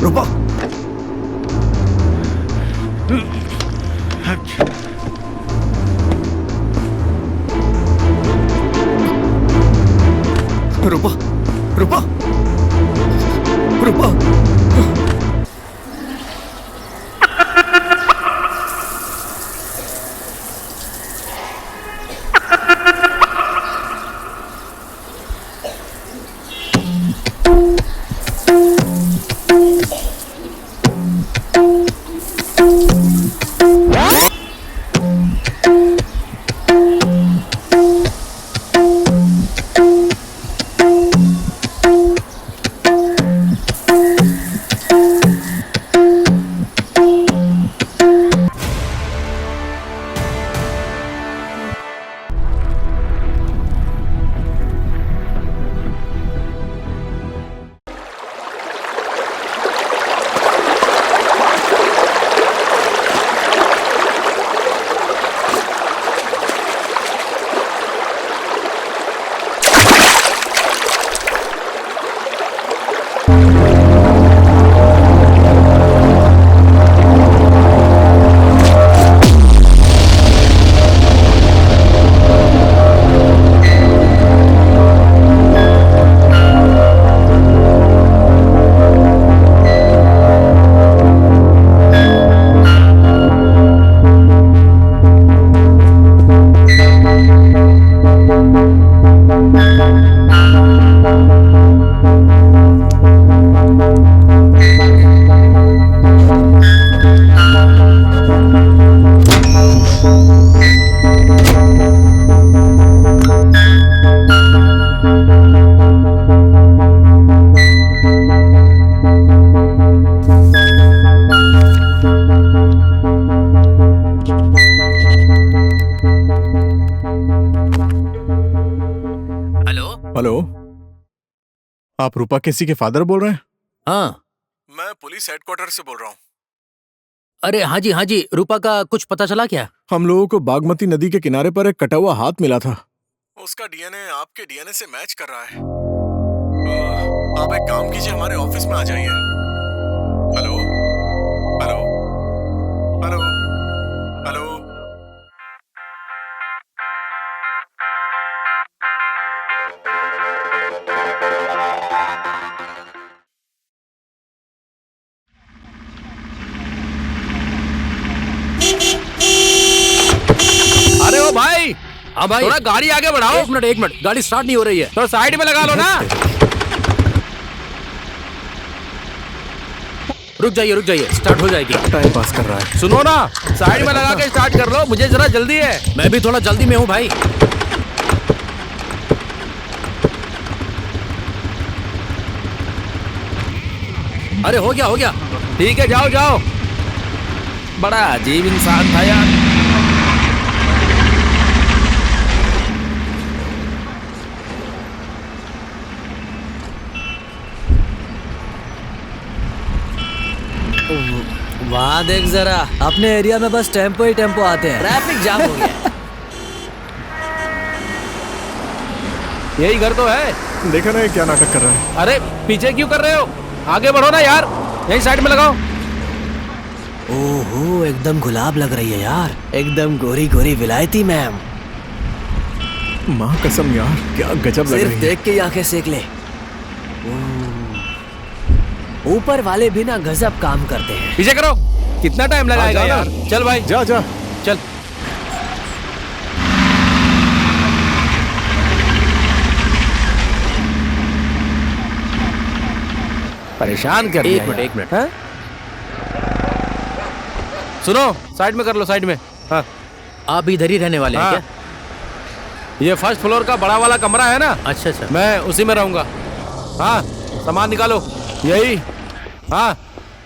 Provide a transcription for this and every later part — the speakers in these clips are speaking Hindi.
रूपा, रूपा, रूपा, रूपा। हेलो, आप रूपा केसी के फादर बोल रहे हैं? हाँ। मैं पुलिस हेडक्वार्टर से बोल रहा हूँ। अरे हाँ जी, रूपा का कुछ पता चला क्या? हम लोगों को बागमती नदी के किनारे पर एक कटा हुआ हाथ मिला था। उसका डीएनए आपके डीएनए से मैच कर रहा है। आप एक काम कीजिए, हमारे ऑफिस में आ जाइए। Hello, hello, hello, hello. अरे ओ भाई, हाँ भाई, थोड़ा गाड़ी आगे बढ़ाओ। एक मिनट, गाड़ी स्टार्ट नहीं हो रही है। तो साइड में लगा लो ना। रुक जाइए, स्टार्ट हो जाएगी। टाइम पास कर रहा है। सुनो ना, साइड में लगा के स्टार्ट कर लो, मुझे जरा जल्दी है। मैं भी थोड़ा जल्दी में हूँ भाई। अरे हो गया। ठीक है, जाओ। बड़ा अजीब इंसान था यार। वहाँ देख जरा, अपने एरिया में बस टेम्पो ही टेम्पो आते हैं। ट्रैफिक जाम हो गया। यही घर तो है। देखा ना ये क्या नाटक कर रहा है। अरे पीछे क्यों कर रहे हो? आगे बढ़ो ना यार, यही साइड में लगाओ। ओहो, एकदम गुलाब लग रही है यार, एकदम गोरी गोरी विलायती मैम। माँ कसम यार, क्या गजब लग रही है। सिर्फ देख के आंखें सेक ले। ऊपर वाले भी ना गजब काम करते हैं। पीछे करो, कितना टाइम लगाएगा यार। चल भाई, जा चल। परेशान कर दिया। एक मिनट। हाँ? सुनो, साइड में कर लो, साइड में। हाँ। आप इधर ही रहने वाले हैं हाँ। क्या? ये फर्स्ट फ्लोर का बड़ा वाला कमरा है ना? अच्छा। मैं उसी में रहूंगा। हाँ, सामान निकालो। यही, हाँ,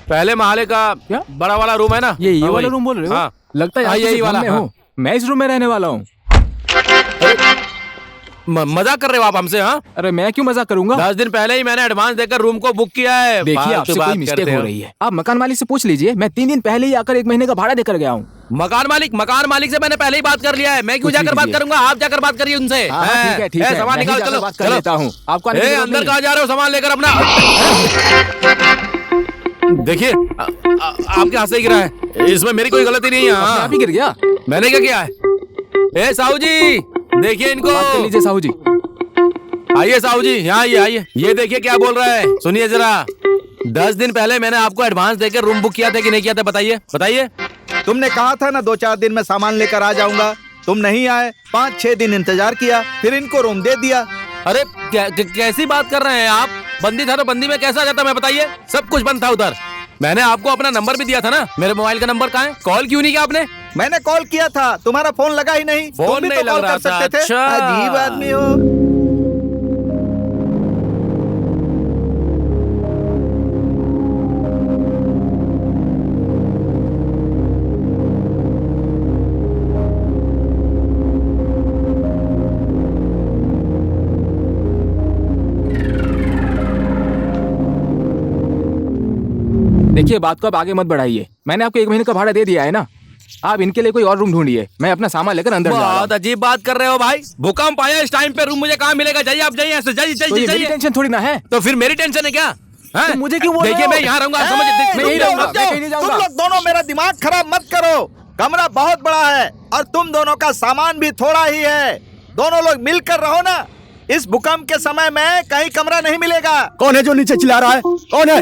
पहले महले का क्या? बड़ा वाला रूम है ना, ये हाँ, वाला वही। रूम बोल रहे हो? हाँ, लगता है हाँ, आप यही किसी वाला, भ्रम में हाँ। हो। मैं इस रूम में रहने वाला हूँ। मजाक कर रहे हो आप हमसे? हाँ, अरे मैं क्यों मजाक करूंगा? 10 दिन पहले ही मैंने एडवांस देकर रूम को बुक किया है। देखिए फालतू आपसे बात कोई मिस्टेक करते हो रही है। आप मकान मालिक से पूछ लीजिए। मैं 3 दिन पहले ही आकर 1 महीने का भाड़ा देकर गया हूँ। मकान मालिक से मैंने पहले ही बात कर लिया है। मैं क्यों कुछ भी जाकर बात कीजिए। करूंगा? आप जाकर बात करिए उनसे। हाँ, ठीक है, ठीक ए, है। सामान मैं ही निकालो, जाकर चलो बात कर चलो। लेता हूँ। आपको आने की ए, जरूरत अंदर नहीं। कहाँ जा रहे हो? सामान लेकर अपना। देखिए, आपके हाथ से ही गिरा है, इसमें मेरी कोई गलती नहीं है। अपने हाँ। आप ही गिर गया। मैंने क्या किया है? ए साहू जी, देखिए इनको। बात कर लीजिए साहू जी। आइए साहू जी, यहाँ आइए। ये देखिए क्या बोल रहा है, सुनिए जरा। 10 दिन पहले मैंने आपको एडवांस देकर रूम बुक किया था कि नहीं किया था? बताइए बताइए। तुमने कहा था ना 2-4 दिन में सामान लेकर आ जाऊंगा। तुम नहीं आए, 5-6 दिन इंतजार किया, फिर इनको रूम दे दिया। अरे कैसी बात कर रहे हैं आप? बंदी था तो बंदी में कैसा आ जाता? मैं बताइए, सब कुछ बंद था उधर। मैंने आपको अपना नंबर भी दिया था ना। मेरे मोबाइल का नंबर कहाँ है? कॉल क्यों नहीं किया आपने? मैंने कॉल किया था, तुम्हारा फोन लगा ही नहीं। फोन तुम भी नहीं तो लग कॉल रहा कर था। सकते थे। अच्छा। अजीब आदमी हो। देखिए बात को आप आगे मत बढ़ाइए। मैंने आपको 1 महीने का भाड़ा दे दिया है ना। आप इनके लिए कोई और रूम ढूंढिए। मैं अपना सामान लेकर अंदर जा रहा हूँ। बहुत अजीब बात कर रहे हो भाई। भूकंप आया इस टाइम पे, रूम मुझे कहाँ मिलेगा? जाइए आप, जाइए ऐसे, जाइए तो ये जाइए मेरी जाइए। टेंशन थोड़ी ना है। तो फिर मेरी टेंशन है क्या? हैं? तो मुझे क्यों बोल रहे देखिए हो? मैं यहाँ रहूंगा, आप समझ ए, मैं यहीं रुक रहूंगा, जाओ, मैं कहीं नहीं तुम जाऊंगा। लोग दोनों मेरा दिमाग खराब मत करो। कमरा बहुत बड़ा है और तुम दोनों का सामान भी थोड़ा ही है। दोनों लोग मिलकर रहो ना। इस भूकंप के समय में कहीं कमरा नहीं मिलेगा। कौन है जो नीचे चिल्ला रहा है? कौन है?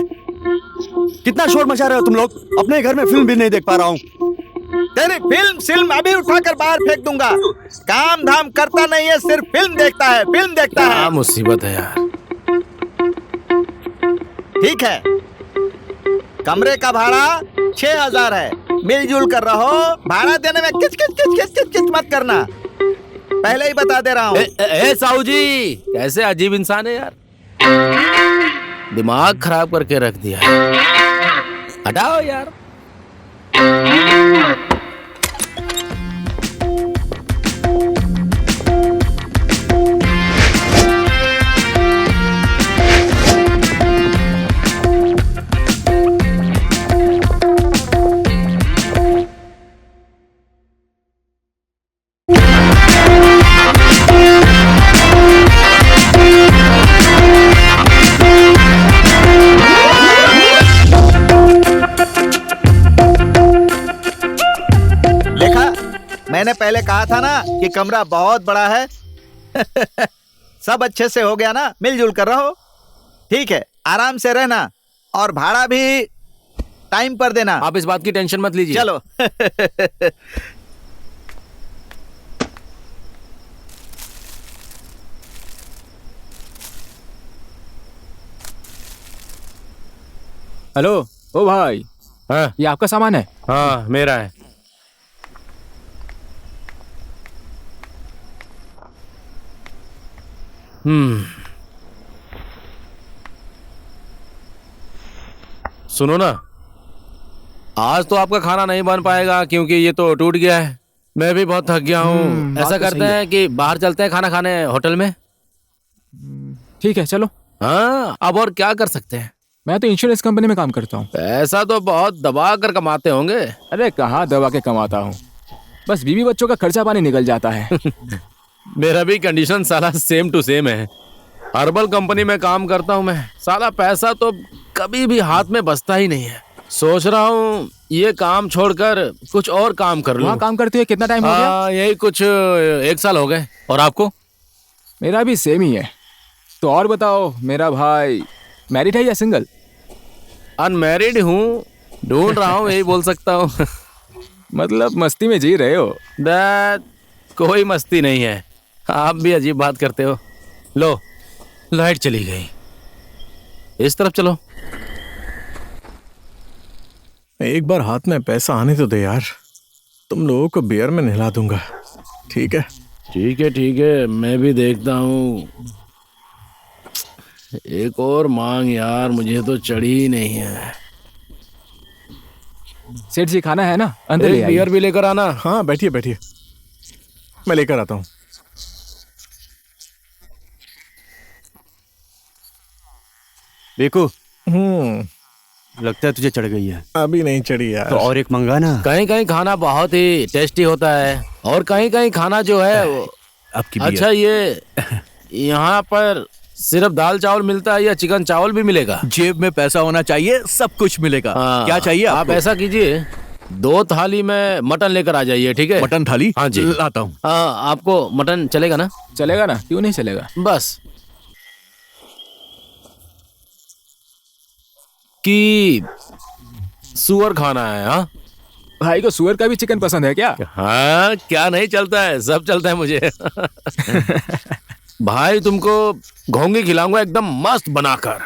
कितना शोर मचा रहे हो तुम लोग? अपने घर में फिल्म भी नहीं देख पा रहा हूँ। तेरी फिल्म अभी उठाकर बाहर फेंक दूंगा। काम धाम करता नहीं है, सिर्फ फिल्म देखता है, फिल्म देखता क्या है। मुसीबत है यार। ठीक है, कमरे का भाड़ा 6,000 है। मिलजुल कर रहो। भाड़ा देने में किच किच किच किच किच किच मत करना, पहले ही बता दे रहा हूँ। ए साहू जी, कैसे अजीब इंसान है यार। दिमाग खराब करके रख दिया है। हटाओ यार। देखा, मैंने पहले कहा था ना कि कमरा बहुत बड़ा है। सब अच्छे से हो गया ना। मिलजुल कर रहो। ठीक है, आराम से रहना और भाड़ा भी टाइम पर देना। आप इस बात की टेंशन मत लीजिए। चलो। हेलो, ओ भाई, हाँ ये आपका सामान है? हाँ, मेरा है। सुनो ना, आज तो आपका खाना नहीं बन पाएगा क्योंकि ये तो टूट गया है। मैं भी बहुत थक गया हूँ। बात ऐसा तो करते सही है। हैं कि बाहर चलते हैं खाना खाने होटल में। ठीक है चलो। हाँ, अब और क्या कर सकते हैं? मैं तो इंश्योरेंस कंपनी में काम करता हूँ। पैसा तो बहुत दबा कर कमाते होंगे। अरे कहाँ दबा के कमाता हूँ, बस बीवी बच्चों का खर्चा पानी निकल जाता है। मेरा भी कंडीशन साला सेम टू सेम है। हर्बल कंपनी में काम करता हूँ मैं। साला पैसा तो कभी भी हाथ में बचता ही नहीं है। सोच रहा हूँ ये काम छोड़कर कुछ और काम कर लूँ। वहाँ काम करते हुए कितना टाइम हो गया? हाँ, यही कुछ 1 साल हो गए। और आपको? मेरा भी सेम ही है। तो और बताओ, मेरा भाई मैरिड है या सिंगल? अनमैरिड हूँ, ढूंढ रहा हूँ, यही बोल सकता हूँ। मतलब मस्ती में जी रहे हो? दैट कोई मस्ती नहीं है। आप भी अजीब बात करते हो। लो, लाइट चली गई। इस तरफ चलो। एक बार हाथ में पैसा आने तो दे यार, तुम लोगों को बियर में नहला दूंगा। ठीक है? ठीक है, मैं भी देखता हूँ। एक और मांग यार, मुझे तो चढ़ी ही नहीं है। सेठ जी खाना है ना, अंदर ले एक आइए। बियर भी लेकर आना। हाँ बैठिए बैठिए, मैं लेकर आता हूँ। देखो, हम्म, लगता है तुझे चढ़ गई है, अभी नहीं चढ़ी यार। तो और एक मंगा ना। कहीं कहीं खाना बहुत ही टेस्टी होता है और कहीं कहीं खाना जो है वो आपकी अच्छा। ये यहाँ पर सिर्फ दाल चावल मिलता है या चिकन चावल भी मिलेगा? जेब में पैसा होना चाहिए, सब कुछ मिलेगा। हाँ, क्या चाहिए आप आपको? ऐसा कीजिए, 2 थाली में मटन लेकर आ जाइए, ठीक है? मटन थाली? हाँ जी, लाता हूँ। हाँ, आपको मटन चलेगा ना? चलेगा ना, क्यों नहीं चलेगा। बस कि सुअर खाना है। हाँ भाई को सुअर का भी चिकन पसंद है क्या? हाँ, क्या नहीं चलता है, सब चलता है मुझे। भाई तुमको घोंगी खिलाऊंगा एकदम मस्त बनाकर।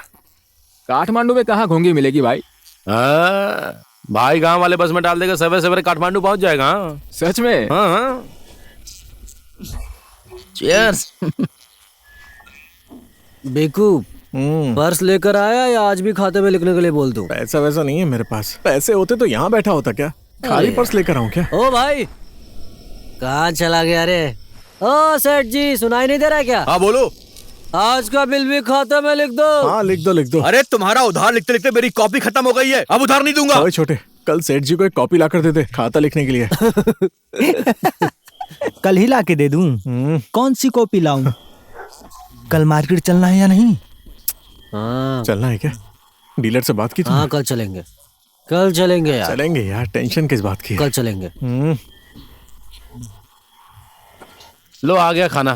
काठमांडू में कहाँ घोंगी मिलेगी भाई? हाँ, भाई गांव वाले बस में डाल देगा, सवेरे सवेरे काठमांडू पहुंच जाएगा। हाँ सच में? हाँ हाँ। Cheers। बेकूफ, पर्स लेकर आया या आज भी खाते में लिखने के लिए बोल दूं? पैसा वैसा नहीं है मेरे पास, पैसे होते तो यहाँ बैठा होता क्या? खाली पर्स लेकर आऊँ क्या? ओ भाई, कहाँ चला गया रे? ओ सेठ जी, सुनाई नहीं दे रहा क्या? हाँ बोलो। आज का बिल भी खाते में लिख दो। हाँ लिख दो लिख दो। अरे तुम्हारा उधार लिखते लिखते मेरी कॉपी खत्म हो गई है, अब उधार नहीं दूंगा। ओए छोटे, कल सेठ जी को एक कॉपी लाकर दे दे खाता लिखने के लिए। कल ही ला के दे दूं? कौन सी कॉपी लाऊं? कल मार्केट चलना है या नहीं? हाँ चलना है क्या? डीलर से बात की तुमने? हाँ, कल चलेंगे, कल चलेंगे यार, चलेंगे यार, टेंशन किस बात की है? कल चलेंगे। लो आ गया खाना,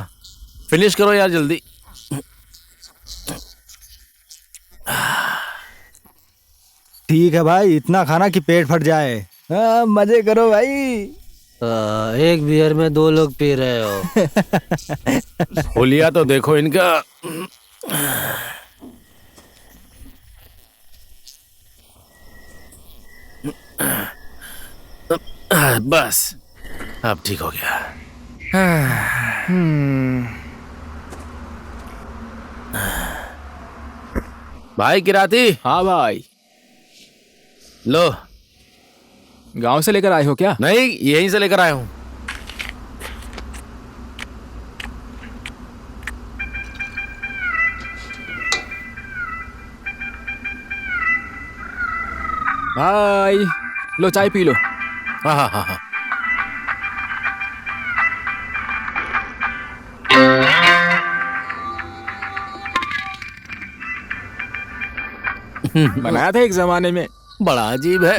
फिनिश करो यार जल्दी। ठीक है भाई, इतना खाना कि पेट फट जाए। हाँ, मजे करो भाई। एक बियर में 2 लोग पी रहे हो। होलिया तो देखो इनका। बस अब ठीक हो गया। भाई किराती, हाँ भाई। लो। गांव से लेकर आए हो क्या? नहीं, यहीं से लेकर आया हूँ। भाई लो चाय पी लो। हाँ हाँ हाँ हाँ। बनाया था एक जमाने में। बड़ा अजीब है।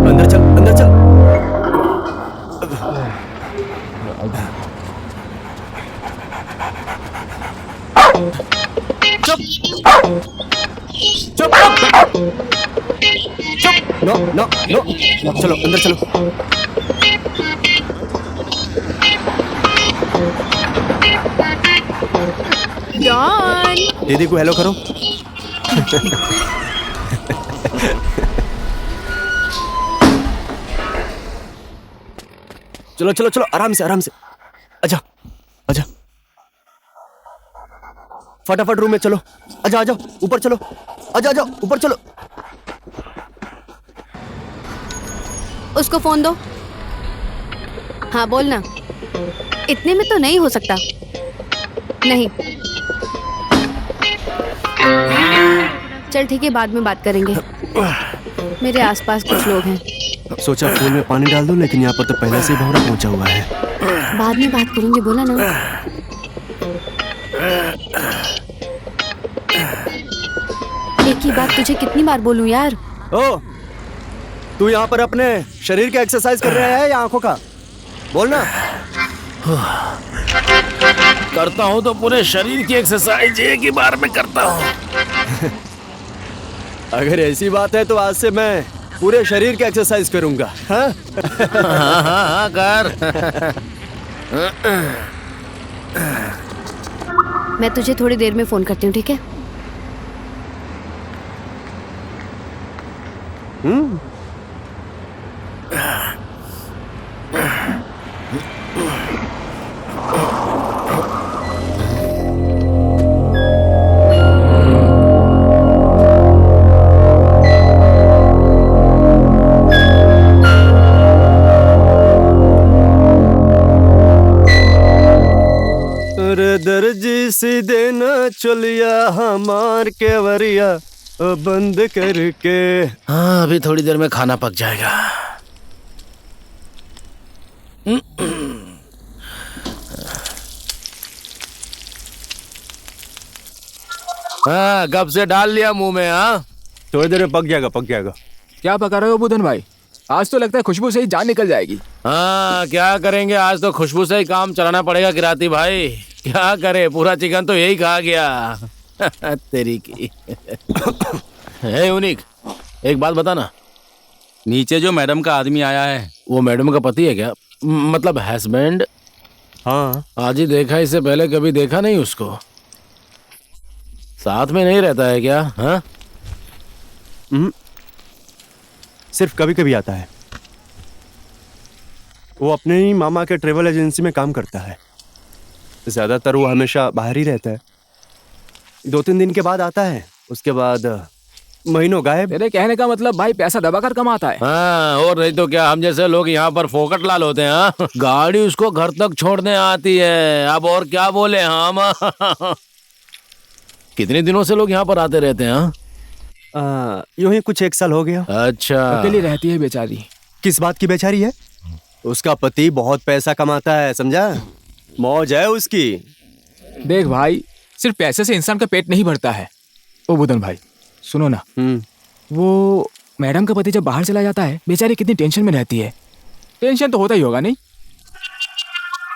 अंदर चल, अंदर चल। चुप चुप चुप। नो नो नो, चलो अंदर चलो। डॉन, दीदी को हेलो करो। चलो चलो चलो, आराम से आराम से। आजा आजा, फटाफट रूम में चलो। आजा आजा, ऊपर चलो। आजा आजा, ऊपर चलो। उसको फोन दो। हाँ बोलना। इतने में तो नहीं हो सकता। नहीं, चल ठीक है, बाद में बात करेंगे। मेरे आसपास कुछ लोग हैं। सोचा फूल में पानी डाल दूं, लेकिन यहाँ पर तो पहले से ही भंवरा पहुंचा हुआ है। बाद में बात करेंगे, बोला ना। एक ही बात तुझे कितनी बार बोलूं यार। ओ, तू यहाँ पर अपने शरीर का एक्सरसाइज कर रहा है या आंखों का? बोलना। करता हूँ तो पूरे शरीर की एक्सरसाइज एक ही बार में करता हूँ। अगर ऐसी बात है तो आज से मैं पूरे शरीर की एक्सरसाइज करूंगा। हाँ? हाँ हाँ हाँ कर। मैं तुझे थोड़ी देर में फोन करती हूँ, ठीक है? सीधे न चलिया हमार केवरिया बंद करके। हाँ, अभी थोड़ी देर में खाना पक जाएगा। हाँ, कब से डाल लिया मुंह में? हाँ, थोड़ी देर में पक जाएगा, पक जाएगा। क्या पका रहे हो बुधन भाई? आज तो लगता है खुशबू से ही जान निकल जाएगी। हाँ, क्या करेंगे, आज तो खुशबू से ही काम चलाना पड़ेगा किराती भाई। क्या करे, पूरा चिकन तो यही खा गया। तेरी की। हे यूनिक, एक बात बता ना, नीचे जो मैडम का आदमी आया है वो मैडम का पति है क्या? मतलब हस्बैंड? हाँ, आज ही देखा, इससे पहले कभी देखा नहीं उसको। साथ में नहीं रहता है क्या? हाँ, सिर्फ कभी कभी आता है। वो अपने ही मामा के ट्रेवल एजेंसी में काम करता है। ज्यादातर वो हमेशा बाहर ही रहता है। 2-3 दिन के बाद आता है, उसके बाद महीनों गायब। तेरे कहने का मतलब भाई पैसा दबाकर कमाता है। हाँ, और नहीं तो क्या, हम जैसे लोग यहाँ पर फोकट लाल होते हैं। हाँ? गाड़ी उसको घर तक छोड़ने आती है, अब और क्या बोले हम। कितने दिनों से लोग यहाँ पर आते रहते हैं? हाँ? यूं ही कुछ 1 साल हो गया। अच्छा, अकेली रहती है बेचारी। किस बात की बेचारी है? उसका पति बहुत पैसा कमाता है, समझा? मौज है उसकी। देख भाई, सिर्फ पैसे से इंसान का पेट नहीं भरता है। ओ बुधन भाई सुनो ना, वो मैडम का पति जब बाहर चला जाता है बेचारी कितनी टेंशन में रहती है। टेंशन तो होता ही होगा नहीं?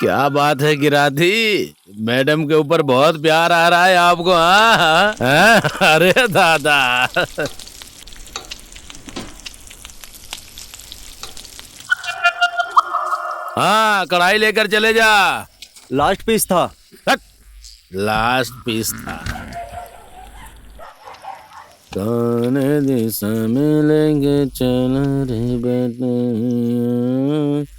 क्या बात है गिराधी, मैडम के ऊपर बहुत प्यार आ रहा है आपको। हाँ, हाँ? अरे दादा। हाँ, कढ़ाई लेकर चले जा। लास्ट पीस था। लास्ट पीस था। कौन दिशा मिलेंगे चल रे बेटे।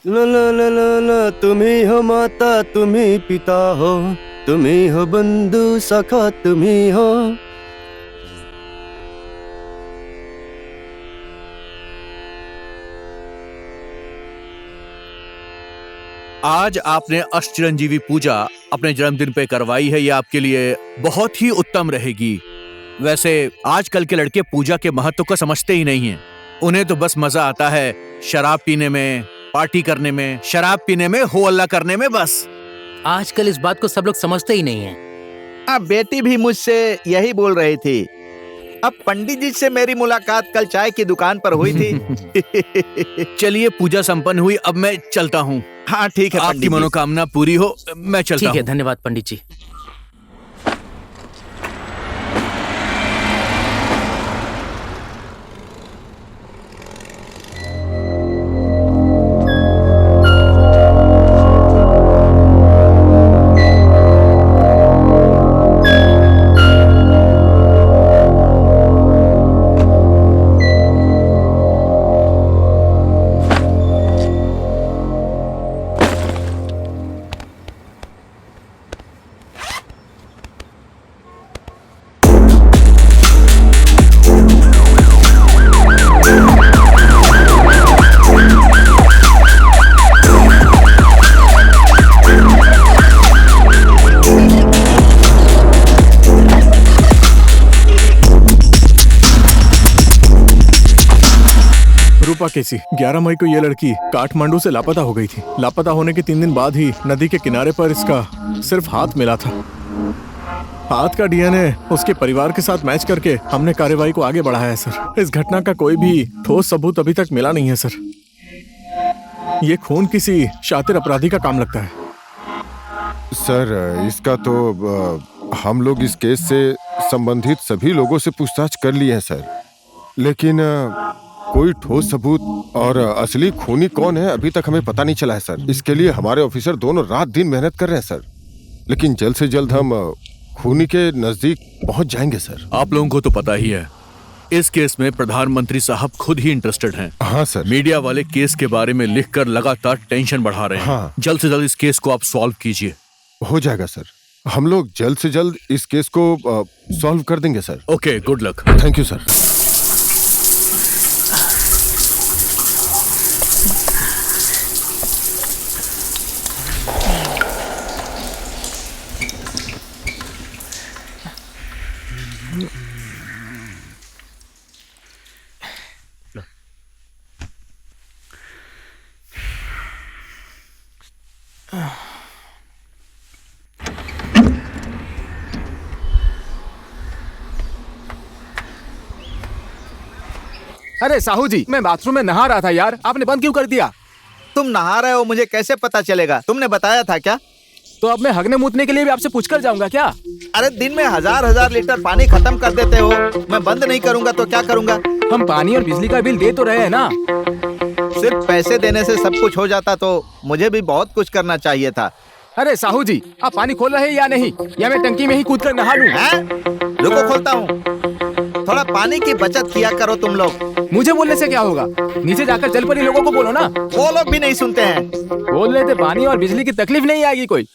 ला ला ला ला ला, तुम ही हो माता, तुम ही पिता हो, तुम ही हो बंधु सखा, तुम ही हो। आज आपने अष्टचिरंजीवी पूजा अपने जन्मदिन पे करवाई है, ये आपके लिए बहुत ही उत्तम रहेगी। वैसे आजकल के लड़के पूजा के महत्व को समझते ही नहीं हैं। उन्हें तो बस मजा आता है शराब पीने में, पार्टी करने में, शराब पीने में, हो अल्लाह करने में बस। आजकल इस बात को सब लोग समझते ही नहीं है। अब बेटी भी मुझसे यही बोल रही थी। अब पंडित जी से मेरी मुलाकात कल चाय की दुकान पर हुई थी। चलिए, पूजा संपन्न हुई, अब मैं चलता हूँ। हाँ ठीक है, आपकी मनोकामना पूरी हो, मैं चलता हूँ। ठीक है, धन्यवाद पंडित जी। रूपा केसी, 11 मई को ये लड़की काठमांडू से लापता हो गई थी। लापता होने के 3 दिन बाद ही नदी के किनारे पर इसका सिर्फ हाथ मिला था। हाथ का डीएनए उसके परिवार के साथ मैच करके हमने कार्यवाही को आगे बढ़ाया है सर। इस घटना का कोई भी ठोस सबूत अभी तक मिला नहीं है सर। ये खून किसी शातिर अपराधी का काम लगता है। सर, इसका तो हम लोग इस केस से संबंधित सभी लोगों से पूछताछ कर लिए हैं सर, लेकिन कोई ठोस सबूत और असली खूनी कौन है अभी तक हमें पता नहीं चला है सर। इसके लिए हमारे ऑफिसर दोनों रात दिन मेहनत कर रहे हैं सर। लेकिन जल्द से जल्द हम खूनी के नजदीक पहुंच जाएंगे सर। आप लोगों को तो पता ही है, इस केस में प्रधानमंत्री साहब खुद ही इंटरेस्टेड हैं। हाँ सर। मीडिया वाले केस के बारे में लिखकर लगातार टेंशन बढ़ा रहे हैं। हाँ। जल्द से जल्द इस केस को आप सॉल्व कीजिए। हो जाएगा सर, हम लोग जल्द से जल्द इस केस को सॉल्व कर देंगे sir. Okay, good luck. Thank you sir. अरे साहू जी, मैं बाथरूम में नहा रहा था यार, आपने बंद क्यों कर दिया? तुम नहा रहे हो मुझे कैसे पता चलेगा? तुमने बताया था क्या? तो अब मैं हगने मूतने के लिए भी आपसे पूछकर जाऊंगा क्या? अरे दिन में हजार लीटर पानी खत्म कर देते हो, मैं बंद नहीं करूंगा तो क्या करूंगा? हम पानी और बिजली का बिल दे तो रहे हैं ना। सिर्फ पैसे देने से सब कुछ हो जाता तो मुझे भी बहुत कुछ करना चाहिए था। अरे साहू जी, आप पानी खोल रहे हैं या नहीं, या मैं टंकी में ही कूद कर नहा लूं? रुको, खोलता हूँ। थोड़ा पानी की बचत किया करो तुम लोग। मुझे बोलने से क्या होगा? नीचे जाकर जलपरी लोगों को बोलो ना। वो लोग भी नहीं सुनते हैं। बोल रहे थे पानी और बिजली की तकलीफ नहीं आएगी कोई।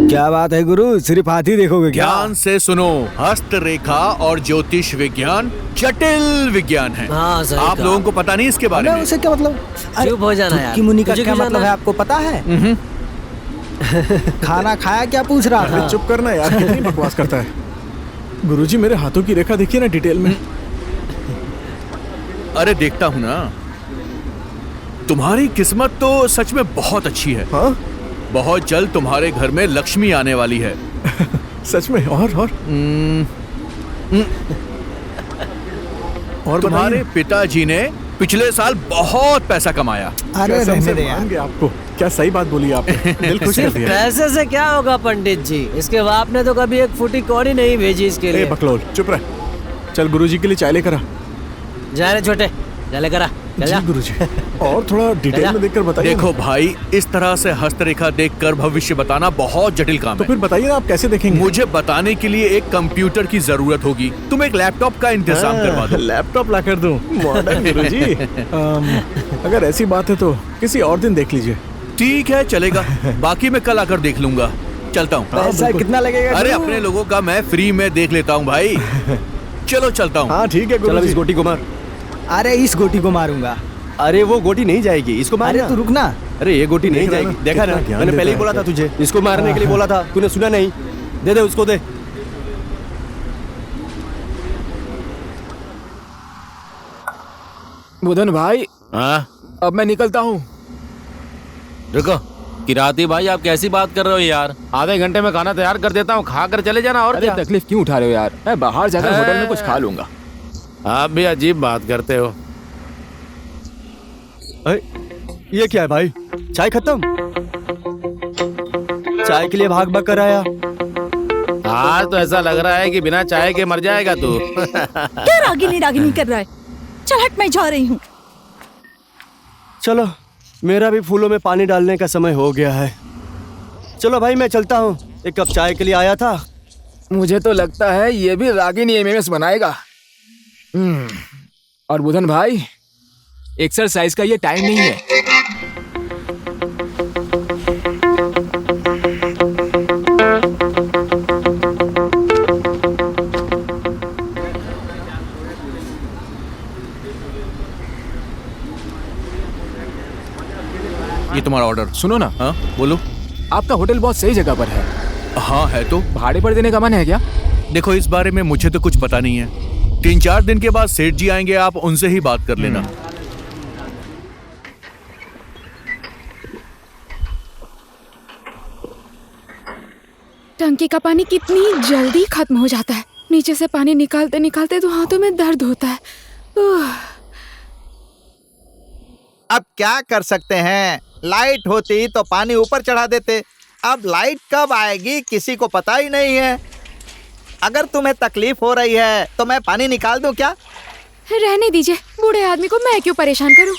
क्या बात है गुरु, सिर्फ हाथ ही देखोगे क्या? ध्यान से सुनो, हस्तरेखा और ज्योतिष विज्ञान जटिल विज्ञान है। हाँ, सही आप कहा। लोगों को पता नहीं इसके बारे में। उसे क्या मतलब? चुप हो जाना यार। की मुनि का तुझे क्या क्यों मतलब जाना? है आपको पता है? खाना खाया क्या पूछ रहा था? अरे चुप करना यार, कितनी बकवास करता है। गुरुजी मेरे हाथों की रेखा देखिए ना डिटेल में। अरे देखता हूँ ना। तुम्हारी किस्मत तो सच में बहुत अच्छी है। हाँ? बहुत जल्द तुम्हारे घर में लक्ष्मी आने वाली है। सच में? और तुम्हारे पिताजी ने पिछले साल बहुत पैसा कमाया। अरे रहने दे यार। आपको क्या सही बात बोली आपने, दिल खुश कर दिया। पैसे से क्या होगा पंडित जी, इसके बाप ने तो कभी एक फूटी कौड़ी नहीं भेजी इसके लिए। बकलोल चुप रह। चल गुरुजी के लिए चाय लेकर आ। जा रे छोटे, जा लेकर आ। जी गुरुजी, और थोड़ा डिटेल में देखकर बताइए। देखो भाई, इस तरह से हस्तरेखा देखकर भविष्य बताना बहुत जटिल काम है। तो फिर बताइए ना आप कैसे देखेंगे? मुझे बताने के लिए एक कंप्यूटर की जरूरत होगी। तुम एक लैपटॉप का इंतजाम करवा दो। लैपटॉप ला कर दूं? मॉडर्न गुरुजी। अगर ऐसी बात है तो किसी और दिन देख लीजिए। ठीक है, चलेगा। बाकी मैं कल आकर देख लूंगा। चलता हूँ। पैसा कितना लगेगा? अरे अपने लोगों का मैं फ्री में देख लेता हूँ भाई। चलो चलता हूँ। हाँ ठीक है गुरुजी। इस गोटी को मार। अरे इस गोटी को मारूंगा। अरे वो गोटी नहीं जाएगी, इसको मार। अरे तू रुकना। अरे ये गोटी नहीं जाएगी, देखा ना, मैंने पहले ही बोला था तुझे, इसको मारने के लिए बोला था, तूने सुना नहीं। दे दे उसको, दे। बुधन भाई, हाँ अब मैं निकलता हूँ। रुको किराती भाई, आप कैसी बात कर रहे हो यार? आधे घंटे में खाना तैयार कर देता हूँ, खा कर चले जाना। और अरे क्या? तकलीफ क्यों उठा रहे हो यार, मैं बाहर जाकर होटल में कुछ खा लूंगा। आप भी अजीब बात करते हो। ये क्या है भाई, चाय खत्म? चाय के लिए भाग भाग कर आया। आज तो ऐसा लग रहा है कि बिना चाय के मर जाएगा तू। क्या रागिनी रागिनी कर रहा है? चल हट, मैं जा रही हूँ। चलो, मेरा भी फूलों में पानी डालने का समय हो गया है। चलो भाई, मैं चलता हूँ, एक कप चाय के लिए आया था। मुझे तो लगता है ये भी रागिनी एमएमएस बनाएगा। और बुधन भाई, एक्सरसाइज का ये टाइम नहीं है। ये तुम्हारा ऑर्डर। सुनो ना। हाँ बोलो। आपका होटल बहुत सही जगह पर है। हाँ है तो। भाड़े पर देने का मन है क्या? देखो, इस बारे में मुझे तो कुछ पता नहीं है। 3-4 दिन के बाद सेठ जी आएंगे, आप उनसे ही बात कर लेना। टंकी का पानी कितनी जल्दी खत्म हो जाता है। नीचे से पानी निकालते निकालते तो हाथों में दर्द होता है। अब क्या कर सकते हैं, लाइट होती तो पानी ऊपर चढ़ा देते। अब लाइट कब आएगी किसी को पता ही नहीं है। अगर तुम्हें तकलीफ हो रही है तो मैं पानी निकाल दूं क्या? रहने दीजिए, बूढ़े आदमी को मैं क्यों परेशान करूं?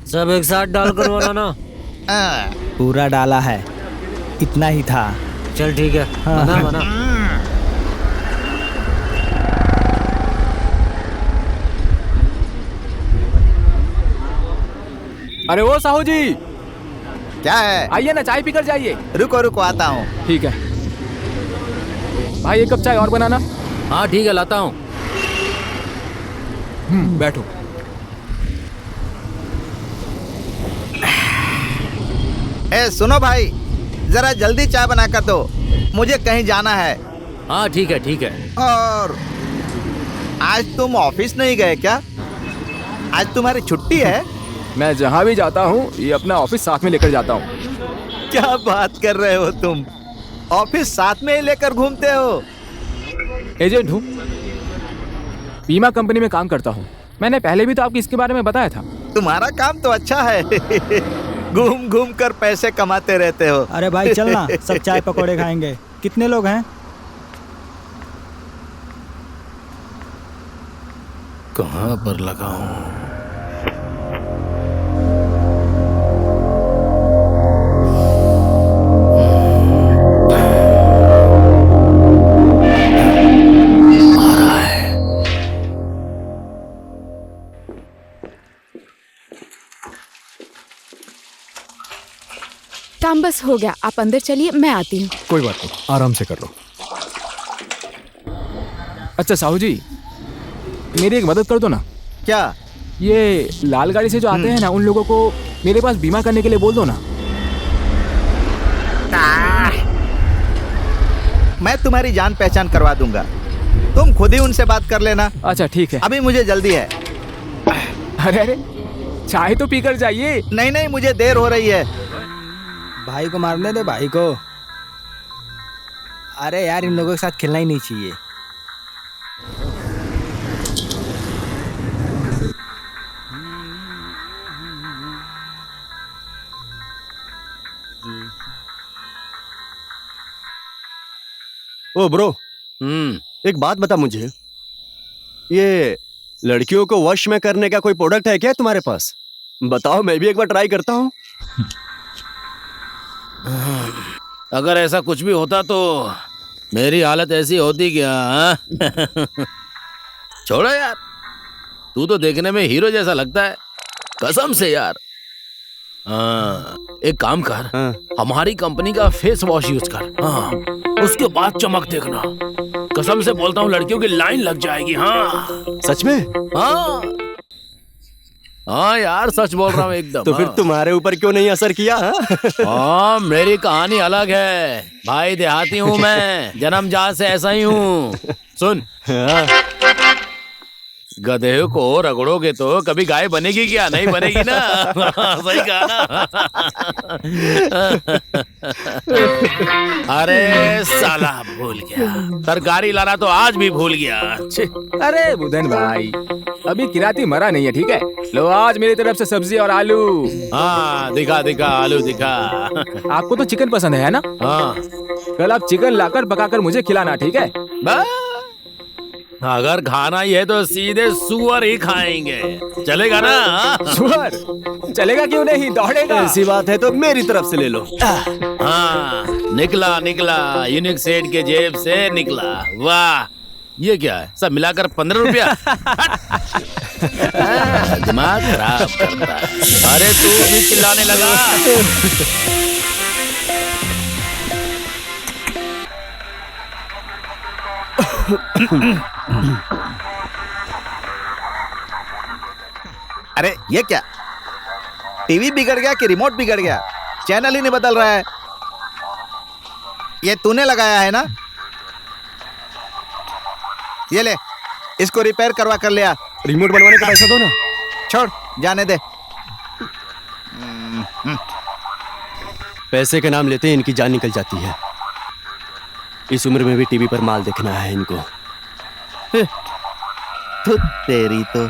सब एक साथ डालकर बनाना। पूरा डाला है, इतना ही था। चल ठीक है, बना बना। अरे वो साहू जी, क्या है? आइए ना, चाय पीकर जाइए। रुको रुको, आता हूँ। ठीक है भाई, एक कप चाय और बनाना। हाँ ठीक है, लाता हूँ। बैठो। ए सुनो भाई, जरा जल्दी चाय बनाकर दो, मुझे कहीं जाना है। हाँ ठीक है ठीक है। और आज तुम ऑफिस नहीं गए क्या? आज तुम्हारी छुट्टी है? मैं जहाँ भी जाता हूँ ये अपना ऑफिस साथ में लेकर जाता हूँ। क्या बात कर रहे हो तुम? ऑफिस साथ में ही लेकर घूमते हो? एजेंट हूँ, बीमा कंपनी में काम करता हूँ। मैंने पहले भी तो आपको इसके बारे में बताया था। तुम्हारा काम तो अच्छा है। घूम घूम कर पैसे कमाते रहते हो। अरे भाई चलना, सब चाय पकौड़े खाएंगे। कितने लोग हैं? कहाँ पर लगाऊं? काम बस हो गया, आप अंदर चलिए, मैं आती हूँ। कोई बात नहीं, आराम से कर लो। अच्छा साहू जी, मेरी एक मदद कर दो ना। क्या? ये लाल गाड़ी से जो आते हैं ना, उन लोगों को मेरे पास बीमा करने के लिए बोल दो ना। मैं तुम्हारी जान पहचान करवा दूंगा, तुम खुद ही उनसे बात कर लेना। अच्छा ठीक है। अभी मुझे जल्दी है। अरे अरे, चाय तो पीकर जाइए। नहीं नहीं, मुझे देर हो रही है। भाई को मारने दे, भाई को। अरे यार, इन लोगों के साथ खेलना ही नहीं चाहिए। ओ ब्रो, एक बात बता मुझे, ये लड़कियों को वश में करने का कोई प्रोडक्ट है क्या तुम्हारे पास? बताओ, मैं भी एक बार ट्राई करता हूँ। अगर ऐसा कुछ भी होता तो मेरी हालत ऐसी होती क्या? छोड़ो यार, तू तो देखने में हीरो जैसा लगता है, कसम से यार। एक काम कर, हमारी कंपनी का फेस वॉश यूज कर। हाँ, उसके बाद चमक देखना, कसम से बोलता हूँ लड़कियों की लाइन लग जाएगी। हाँ सच में? हाँ हाँ यार, सच बोल रहा हूँ एकदम। तो फिर तुम्हारे ऊपर क्यों नहीं असर किया? हाँ, मेरी कहानी अलग है भाई, देहाती हूँ मैं, जन्मजात से ऐसा ही हूँ। सुन, गधे को रगड़ोगे तो कभी गाय बनेगी क्या? नहीं बनेगी ना। सही कहा ना। अरे साला भूल गया, तरकारी लाना तो आज भी भूल गया। अरे बुधन भाई, अभी किराती मरा नहीं है, ठीक है? लो आज मेरी तरफ से सब्जी और आलू। हाँ दिखा दिखा, आलू दिखा। आपको तो चिकन पसंद है ना? हाँ, कल आप चिकन लाकर पकाकर मुझे खिलाना, ठीक है? अगर खाना ही है तो सीधे सुअर ही खाएंगे, चलेगा ना? सुअर चलेगा क्यों नहीं, दौड़ेगा। ऐसी बात है तो मेरी तरफ से ले लो। हाँ, निकला निकला, यूनिक सेठ के जेब से निकला। वाह, ये क्या है? सब मिलाकर 15 रुपया। दिमाग खराब करता है। अरे तू भी चिल्लाने लगा। अरे ये क्या, टीवी बिगड़ गया कि रिमोट बिगड़ गया? चैनल ही नहीं बदल रहा है। ये तूने लगाया है ना? ये ले, इसको रिपेयर करवा कर ले आ। रिमोट बनवाने का पैसा दो ना। छोड़, जाने दे। पैसे के नाम लेते ही इनकी जान निकल जाती है। इस उम्र में भी टीवी पर माल देखना है इनको। तो तेरी तो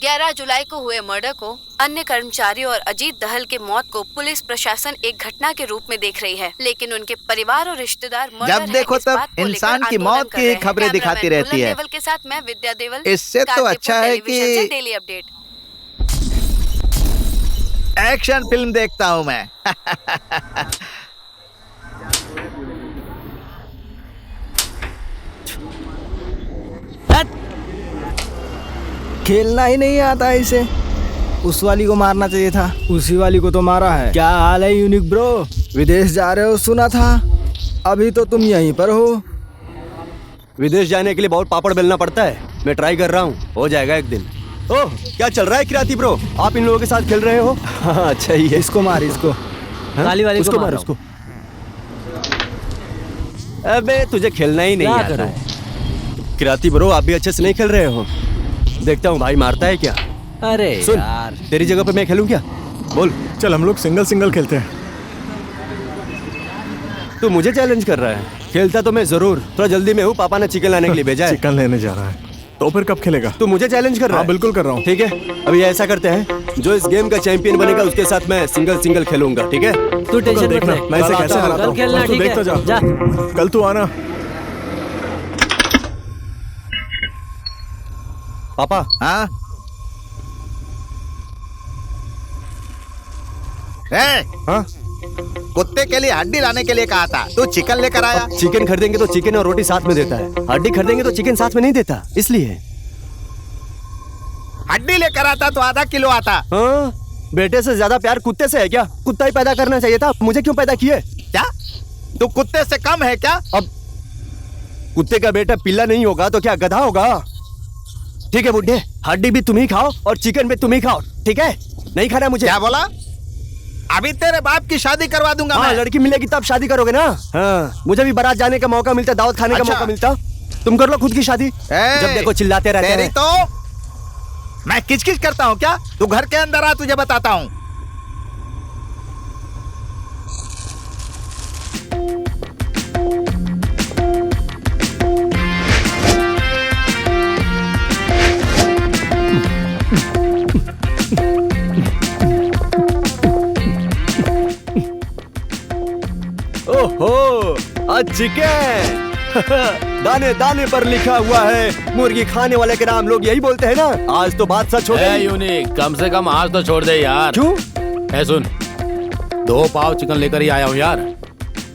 11 जुलाई को हुए मर्डर को, अन्य कर्मचारियों और अजीत दहल के मौत को पुलिस प्रशासन एक घटना के रूप में देख रही है, लेकिन उनके परिवार और रिश्तेदार जब देखो तब इंसान की मौत की खबरें दिखाती रहती है। देवल के साथ मैं विद्या देवल। इससे तो अच्छा है कि डेली अपडेट एक्शन फिल्म देखता हूँ मैं। खेलना ही नहीं आता है इसे। उस वाली को मारना चाहिए था, उसी वाली को तो मारा है। क्या हाल है यूनिक ब्रो? विदेश जा रहे हो सुना था, अभी तो तुम यहीं पर हो। विदेश जाने के लिए बहुत पापड़ बेलना पड़ता है। मैं ट्राई कर रहा हूँ, हो जाएगा एक दिन। ओह, क्या चल रहा है किराती ब्रो? आप इन लोगों के साथ खेल रहे हो? हाँ, अच्छा ही है। इसको मार, इसको काली वाली उसको को मार, उसको। अबे तुझे खेलना ही नहीं आता है। किराती ब्रो, आप भी अच्छे से नहीं खेल रहे हो। देखता हूँ भाई मारता है क्या। अरे सुन, यार, तेरी जगह पे मैं खेलूं क्या? बोल। चल हम लोग सिंगल सिंगल खेलते हैं। तू मुझे चैलेंज कर रहा है? खेलता तो मैं जरूर, थोड़ा जल्दी में हूँ, पापा ने चिकन लाने के लिए भेजा है। चिकन लेने जा रहा है तो फिर कब खेलेगा? तू मुझे चैलेंज कर रहा है? बिल्कुल कर रहा हूँ। ठीक है, अभी ऐसा करते हैं, जो इस गेम का चैंपियन बनेगा उसके साथ मैं सिंगल सिंगल खेलूंगा, ठीक है? तू टेंशन मत देखना ले, मैं इसे कैसे हराता हूँ। खेलना, ठीक देखता है? जा, जा। कल तू आना। पापा। हाँ? हाँ? कुत्ते के लिए हड्डी लाने के लिए कहा था, तू चिकन लेकर आया। चिकन खरीदेंगे तो चिकन और रोटी साथ में देता है, हड्डी खरीदेंगे तो चिकन साथ में नहीं देता, इसलिए। हड्डी लेकर आता तो आधा किलो आता। हाँ, बेटे से ज्यादा प्यार कुत्ते से है क्या? कुत्ता ही पैदा करना चाहिए था, मुझे क्यों पैदा किए? क्या तू कुत्ते से कम है क्या? अब कुत्ते का बेटा पिल्ला नहीं होगा तो क्या गधा होगा? ठीक है बुड्ढे, हड्डी भी तुम ही खाओ और चिकन भी तुम ही खाओ, ठीक है? नहीं खाना मुझे। क्या बोला? अभी तेरे बाप की शादी करवा दूंगा मैं। लड़की मिलेगी तब शादी करोगे ना? हाँ, मुझे भी बारात जाने का मौका मिलता, दावत खाने का मौका मिलता। तुम कर लो खुद की शादी। जब देखो चिल्लाते रहते हैं। तेरी तो मैं किचकिच करता हूँ क्या? तू घर के अंदर आ, तुझे बताता हूँ। ओहो, आज चिकन। दाने दाने पर लिखा हुआ है, मुर्गी खाने वाले के नाम लोग यही बोलते हैं ना। आज तो बात सच हो गई। यूनिक, कम से कम आज तो छोड़ दे यार। क्यों? ऐ सुन, 2 पाव चिकन लेकर ही आया हूँ यार।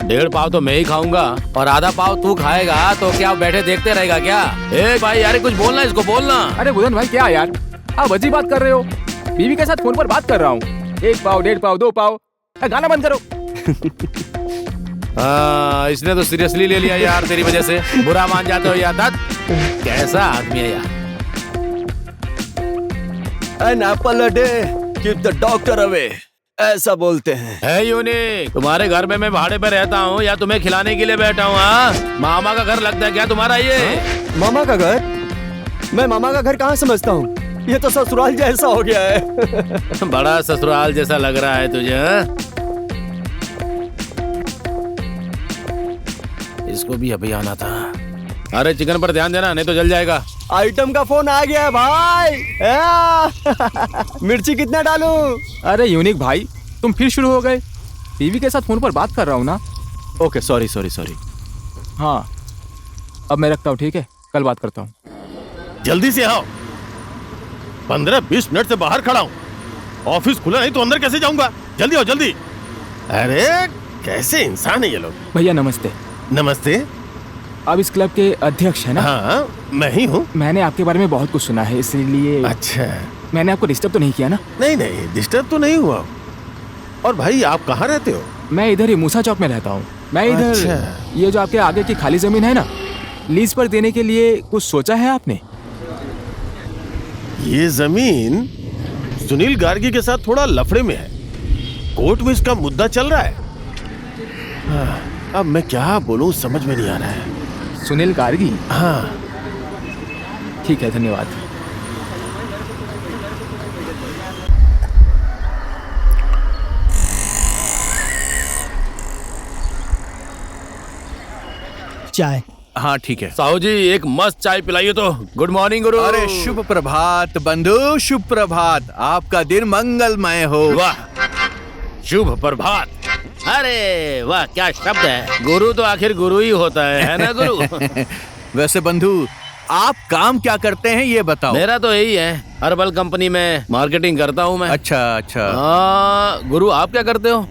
1.5 पाव तो मैं ही खाऊंगा और आधा पाव तू खाएगा, तो क्या बैठे देखते रहेगा क्या? ए भाई यार, कुछ बोलना, इसको बोलना। अरे बुधन भाई, क्या यार आप अजीब बात कर रहे हो? बीवी के साथ फोन पर बात कर रहा हूँ। 1 पाव, 1.5 पाव, 2 पाव, गाना बंद करो। हाँ, इसने तो सीरियसली ले लिया यार, तेरी वजह से। बुरा मान जाते हो यार। कैसा आदमी है यार। An apple a day, keep the doctor away, ऐसा बोलते हैं। है यूनिक, तुम्हारे घर में मैं भाड़े पे रहता हूँ या तुम्हें खिलाने के लिए बैठा हूँ? हाँ, मामा का घर लगता है क्या तुम्हारा ये? मामा का घर? मैं मामा का घर कहाँ समझता हूँ? ये तो ससुराल जैसा हो गया है। बड़ा ससुराल जैसा लग रहा है तुझे। हाँ? इसको भी अभी आना था। अरे चिकन पर ध्यान देना, नहीं तो जल जाएगा। आइटम का फोन आ गया है भाई। मिर्ची कितना डालूं? अरे यूनिक भाई, तुम फिर शुरू हो गए। बीवी के साथ फोन पर बात कर रहा हूँ ना। Okay, sorry sorry sorry. हाँ, अब मैं रखता हूँ, ठीक है? कल बात करता हूँ। जल्दी से आओ, 15-20 मिनट से बाहर खड़ा हूँ। ऑफिस खुला नहीं तो अंदर कैसे जाऊंगा? जल्दी आओ जल्दी। अरे कैसे इंसान है ये लोग। भैया नमस्ते। नमस्ते। आप इस क्लब के अध्यक्ष हैं ना? हाँ, मैं ही हूँ। मैंने आपके बारे में बहुत कुछ सुना है, इसलिए। अच्छा। मैंने आपको डिस्टर्ब तो नहीं किया ना? नहीं नहीं, डिस्टर्ब तो नहीं हुआ। और भाई आप कहाँ रहते हो? मैं इधर ही मूसा चौक में रहता हूँ। मैं इधर। अच्छा। ये जो आपके आगे की खाली जमीन है ना, लीज पर देने के लिए कुछ सोचा है आपने? ये जमीन सुनील गार्गी के साथ थोड़ा लफड़े में है। कोर्ट में इसका मुद्दा चल रहा है। अब मैं क्या बोलूं समझ में नहीं आ रहा है। सुनील गार्गी? हाँ। ठीक है, धन्यवाद। चाय। हाँ ठीक है। साहू जी एक मस्त चाय पिलाइए तो। गुड मॉर्निंग गुरु। अरे शुभ प्रभात बंधु, शुभ प्रभात। आपका दिन मंगलमय हो। वाह, शुभ प्रभात। अरे वाह, क्या शब्द है। गुरु तो आखिर गुरु ही होता है ना गुरु? वैसे बंधु, आप काम क्या करते हैं ये बताओ। मेरा तो यही है, हर्बल कंपनी में मार्केटिंग करता हूँ मैं। अच्छा अच्छा। गुरु आप क्या करते हो?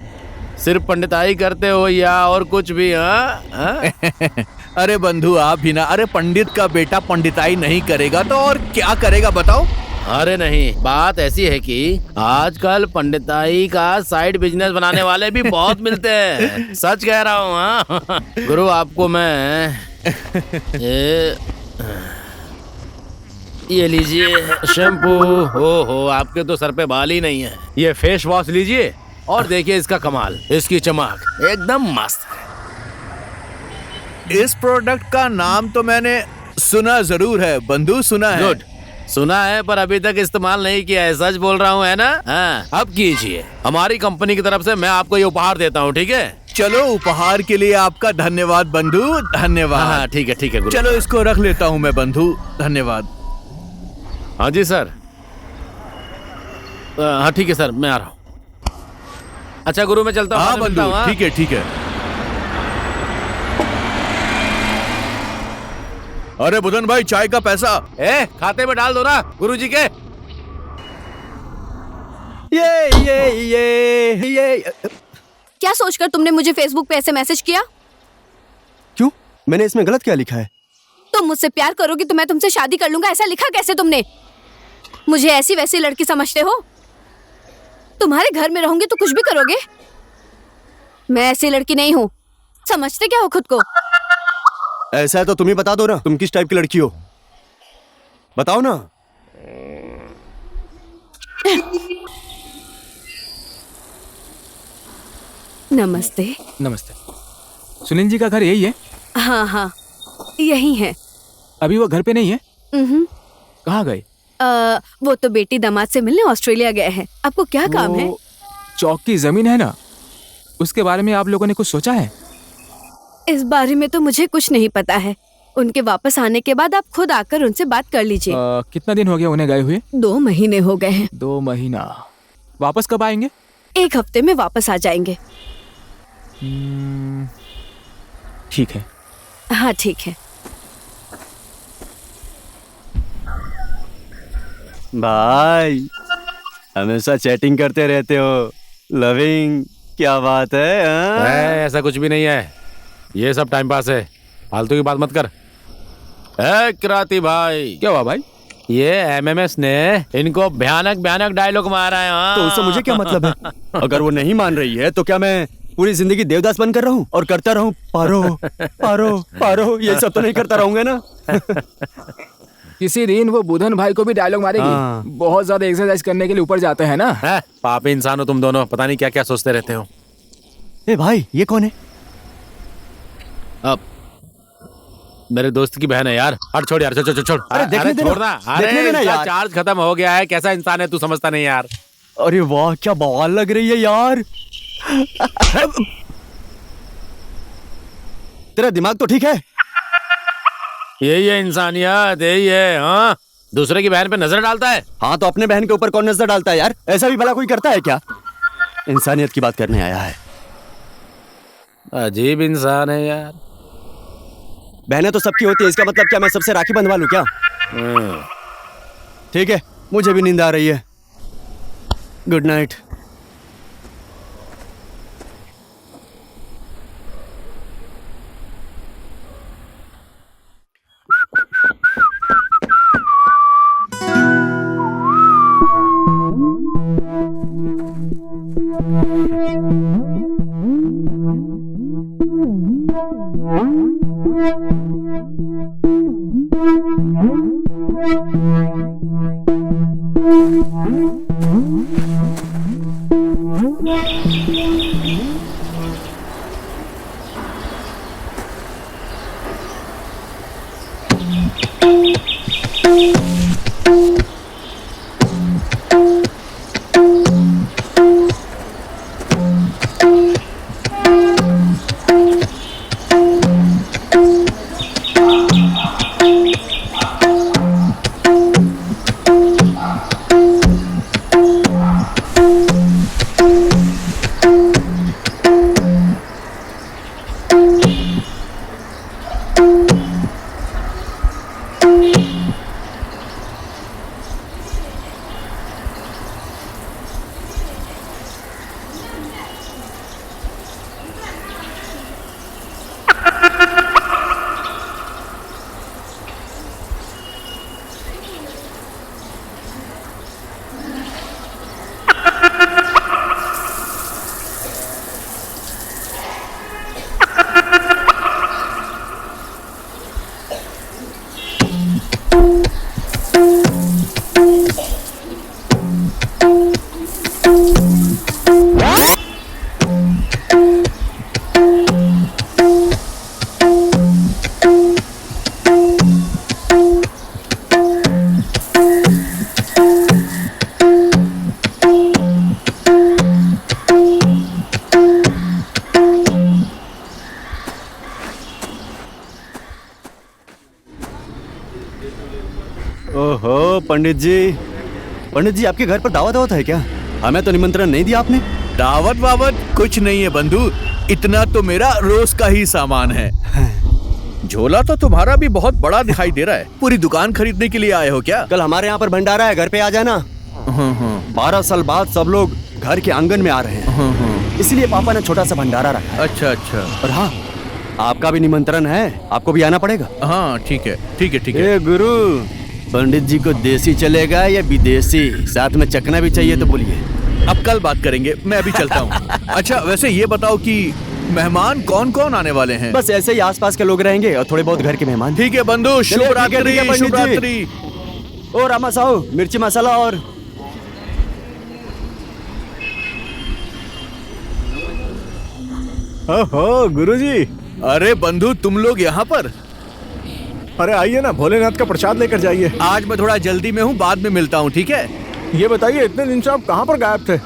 सिर्फ पंडिताई करते हो या और कुछ भी? अरे बंधु आप भी ना। अरे पंडित का बेटा पंडिताई नहीं करेगा तो और क्या करेगा बताओ? अरे नहीं, बात ऐसी है कि आजकल पंडिताई का साइड बिजनेस बनाने वाले भी बहुत मिलते हैं। सच कह रहा हूँ। हाँ गुरु, आपको मैं ये लीजिए शैम्पू। हो आपके तो सर पे बाल ही नहीं है। ये फेस वॉश लीजिए और देखिए इसका कमाल, इसकी चमक एकदम मस्त है। इस प्रोडक्ट का नाम तो मैंने सुना जरूर है बंधु, सुना है। गुड, सुना है पर अभी तक इस्तेमाल नहीं किया है। सच बोल रहा हूँ है ना? हाँ, अब कीजिए। हमारी कंपनी की तरफ से मैं आपको ये उपहार देता हूँ, ठीक है? चलो, उपहार के लिए आपका धन्यवाद बंधु, धन्यवाद। हाँ ठीक है गुरु। चलो इसको रख लेता हूँ मैं बंधु, धन्यवाद। हाँ जी सर। हाँ ठीक है सर, मैं आ रहा हूँ। अच्छा गुरु, मैं चलता हूँ। हाँ बंधु, ठीक है ठीक है। अरे बुधन भाई, चाय का पैसा खाते में डाल दो ना गुरुजी के। ये क्या सोचकर तुमने मुझे फेसबुक पे ऐसे मैसेज किया? क्यों? मैंने इसमें गलत क्या लिखा है? तुम मुझसे प्यार करोगी तो मैं तुमसे शादी कर लूंगा, ऐसा लिखा कैसे तुमने? मुझे ऐसी वैसी लड़की समझते हो? तुम्हारे घर में रहूंगी तो कुछ भी करोगे? मैं ऐसी लड़की नहीं हूँ। समझते क्या हो खुद को? ऐसा है तो तुम ही बता दो ना, तुम किस टाइप की लड़की हो? बताओ ना। नमस्ते। नमस्ते। सुनील जी का घर यही है? हाँ, यही है। अभी वो घर पे नहीं है? कहाँ गए? वो तो बेटी दामाद से मिलने ऑस्ट्रेलिया गए हैं। आपको क्या काम है? चौक की जमीन है ना, उसके बारे में आप लोगों ने कुछ सोचा है? इस बारे में तो मुझे कुछ नहीं पता है। उनके वापस आने के बाद आप खुद आकर उनसे बात कर लीजिए। कितना दिन हो गया उन्हें गए हुए? 2 महीने हो गए हैं। 2 महीना। वापस कब आएंगे? 1 हफ्ते में वापस आ जाएंगे। ठीक है। हाँ ठीक है। भाई हमेशा चैटिंग करते रहते हो, लविंग, क्या बात है? ऐसा कुछ भी नहीं है, ये सब टाइम पास है। फालतू की बात मत कर। क्रांति भाई। क्या हुआ भाई? ये एमएमएस ने इनको भयानक भयानक डायलॉग मारा है। हाँ। तो उससे मुझे क्या मतलब है? अगर वो नहीं मान रही है तो क्या मैं पूरी जिंदगी देवदास बनकर रहूं और करता रहूं पारो पारो पारो? ये सब तो नहीं करता रहूंगा ना। किसी दिन वो बुधन भाई को भी डायलॉग मारेगी। बहुत ज्यादा एक्सरसाइज करने के लिए ऊपर जाते हैं ना। पापी इंसान हो तुम दोनों, पता नहीं क्या क्या सोचते रहते हो। ए भाई, ये कौन है? अब मेरे दोस्त की बहन है यार। हट छोड़ यार, छोड़ छोड़। अरे देखने देना, छोड़ना। देखने देना यार। चार्ज खत्म हो गया है। कैसा इंसान है तू, समझता नहीं यार। अरे वाह, क्या बवाल लग रही है यार। तेरा दिमाग तो ठीक है? यही है इंसानियत, यही है। हाँ, दूसरे की बहन पे नजर डालता है। हाँ, तो अपने बहन के ऊपर कौन नजर डालता है यार? ऐसा भी भला कोई करता है क्या? इंसानियत की बात करने आया है। अजीब इंसान है यार। बहनें तो सबकी होती है, इसका मतलब क्या मैं सबसे राखी बंधवा लूं क्या? ठीक है, मुझे भी नींद आ रही है। Good night. ओहो पंडित जी आपके घर पर दावत है क्या? हमें तो निमंत्रण नहीं दिया आपने। दावत वावत कुछ नहीं है बंधु, इतना तो मेरा रोज का ही सामान है। झोला तो तुम्हारा भी बहुत बड़ा दिखाई दे रहा है। पूरी दुकान खरीदने के लिए आए हो क्या? कल हमारे यहाँ पर भंडारा है, घर पे आ जाना। 12 साल बाद सब लोग घर के आंगन में आ रहे हैं, इसलिए पापा ने छोटा सा भंडारा रखा है। अच्छा। और हाँ, आपका भी निमंत्रण है, आपको भी आना पड़ेगा। हाँ ठीक है। गुरु, पंडित जी को देसी चलेगा या विदेशी? साथ में चखना भी चाहिए तो बोलिए। अब कल बात करेंगे, मैं अभी चलता हूँ। अच्छा वैसे ये बताओ कि मेहमान कौन कौन आने वाले हैं? बस ऐसे ही आसपास के लोग रहेंगे और थोड़े बहुत घर के मेहमान। ठीक है बंधु, शुभ रात्रि। और रामा साहू, मिर्ची मसाला। और ओहो गुरुजी। अरे बंधु, तुम लोग यहाँ पर? अरे आइए ना, भोलेनाथ का प्रसाद लेकर जाइए। आज मैं थोड़ा जल्दी में हूँ, बाद में मिलता हूँ, ठीक है? ये बताइए, इतने दिन से आप कहाँ पर गायब थे?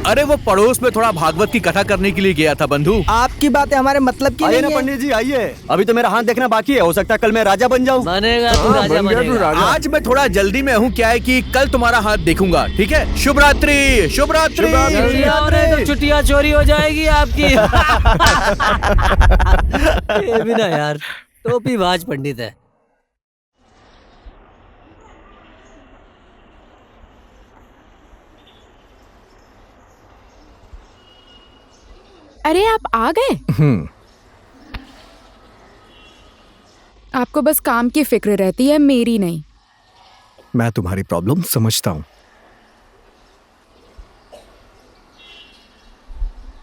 अरे वो पड़ोस में थोड़ा भागवत की कथा करने के लिए गया था बंधु। आपकी बातें हमारे मतलब की आइए नहीं ना है। पंडित जी, आइए। अभी तो मेरा हाथ देखना बाकी है, हो सकता है कल मैं राजा बन जाऊँ। बनेगा तू राजा बनेगा। आज मैं थोड़ा जल्दी में हूँ, क्या है कि कल तुम्हारा हाथ देखूंगा, ठीक है? शुभ रात्रि। जल्दी आओ नहीं तो चुटिया चोरी हो जाएगी आपकी। ये भी ना यार, टोपी बाज पंडित है। अरे आप आ गए? आपको बस काम की फिक्र रहती है, मेरी नहीं। मैं तुम्हारी प्रॉब्लम समझता हूँ।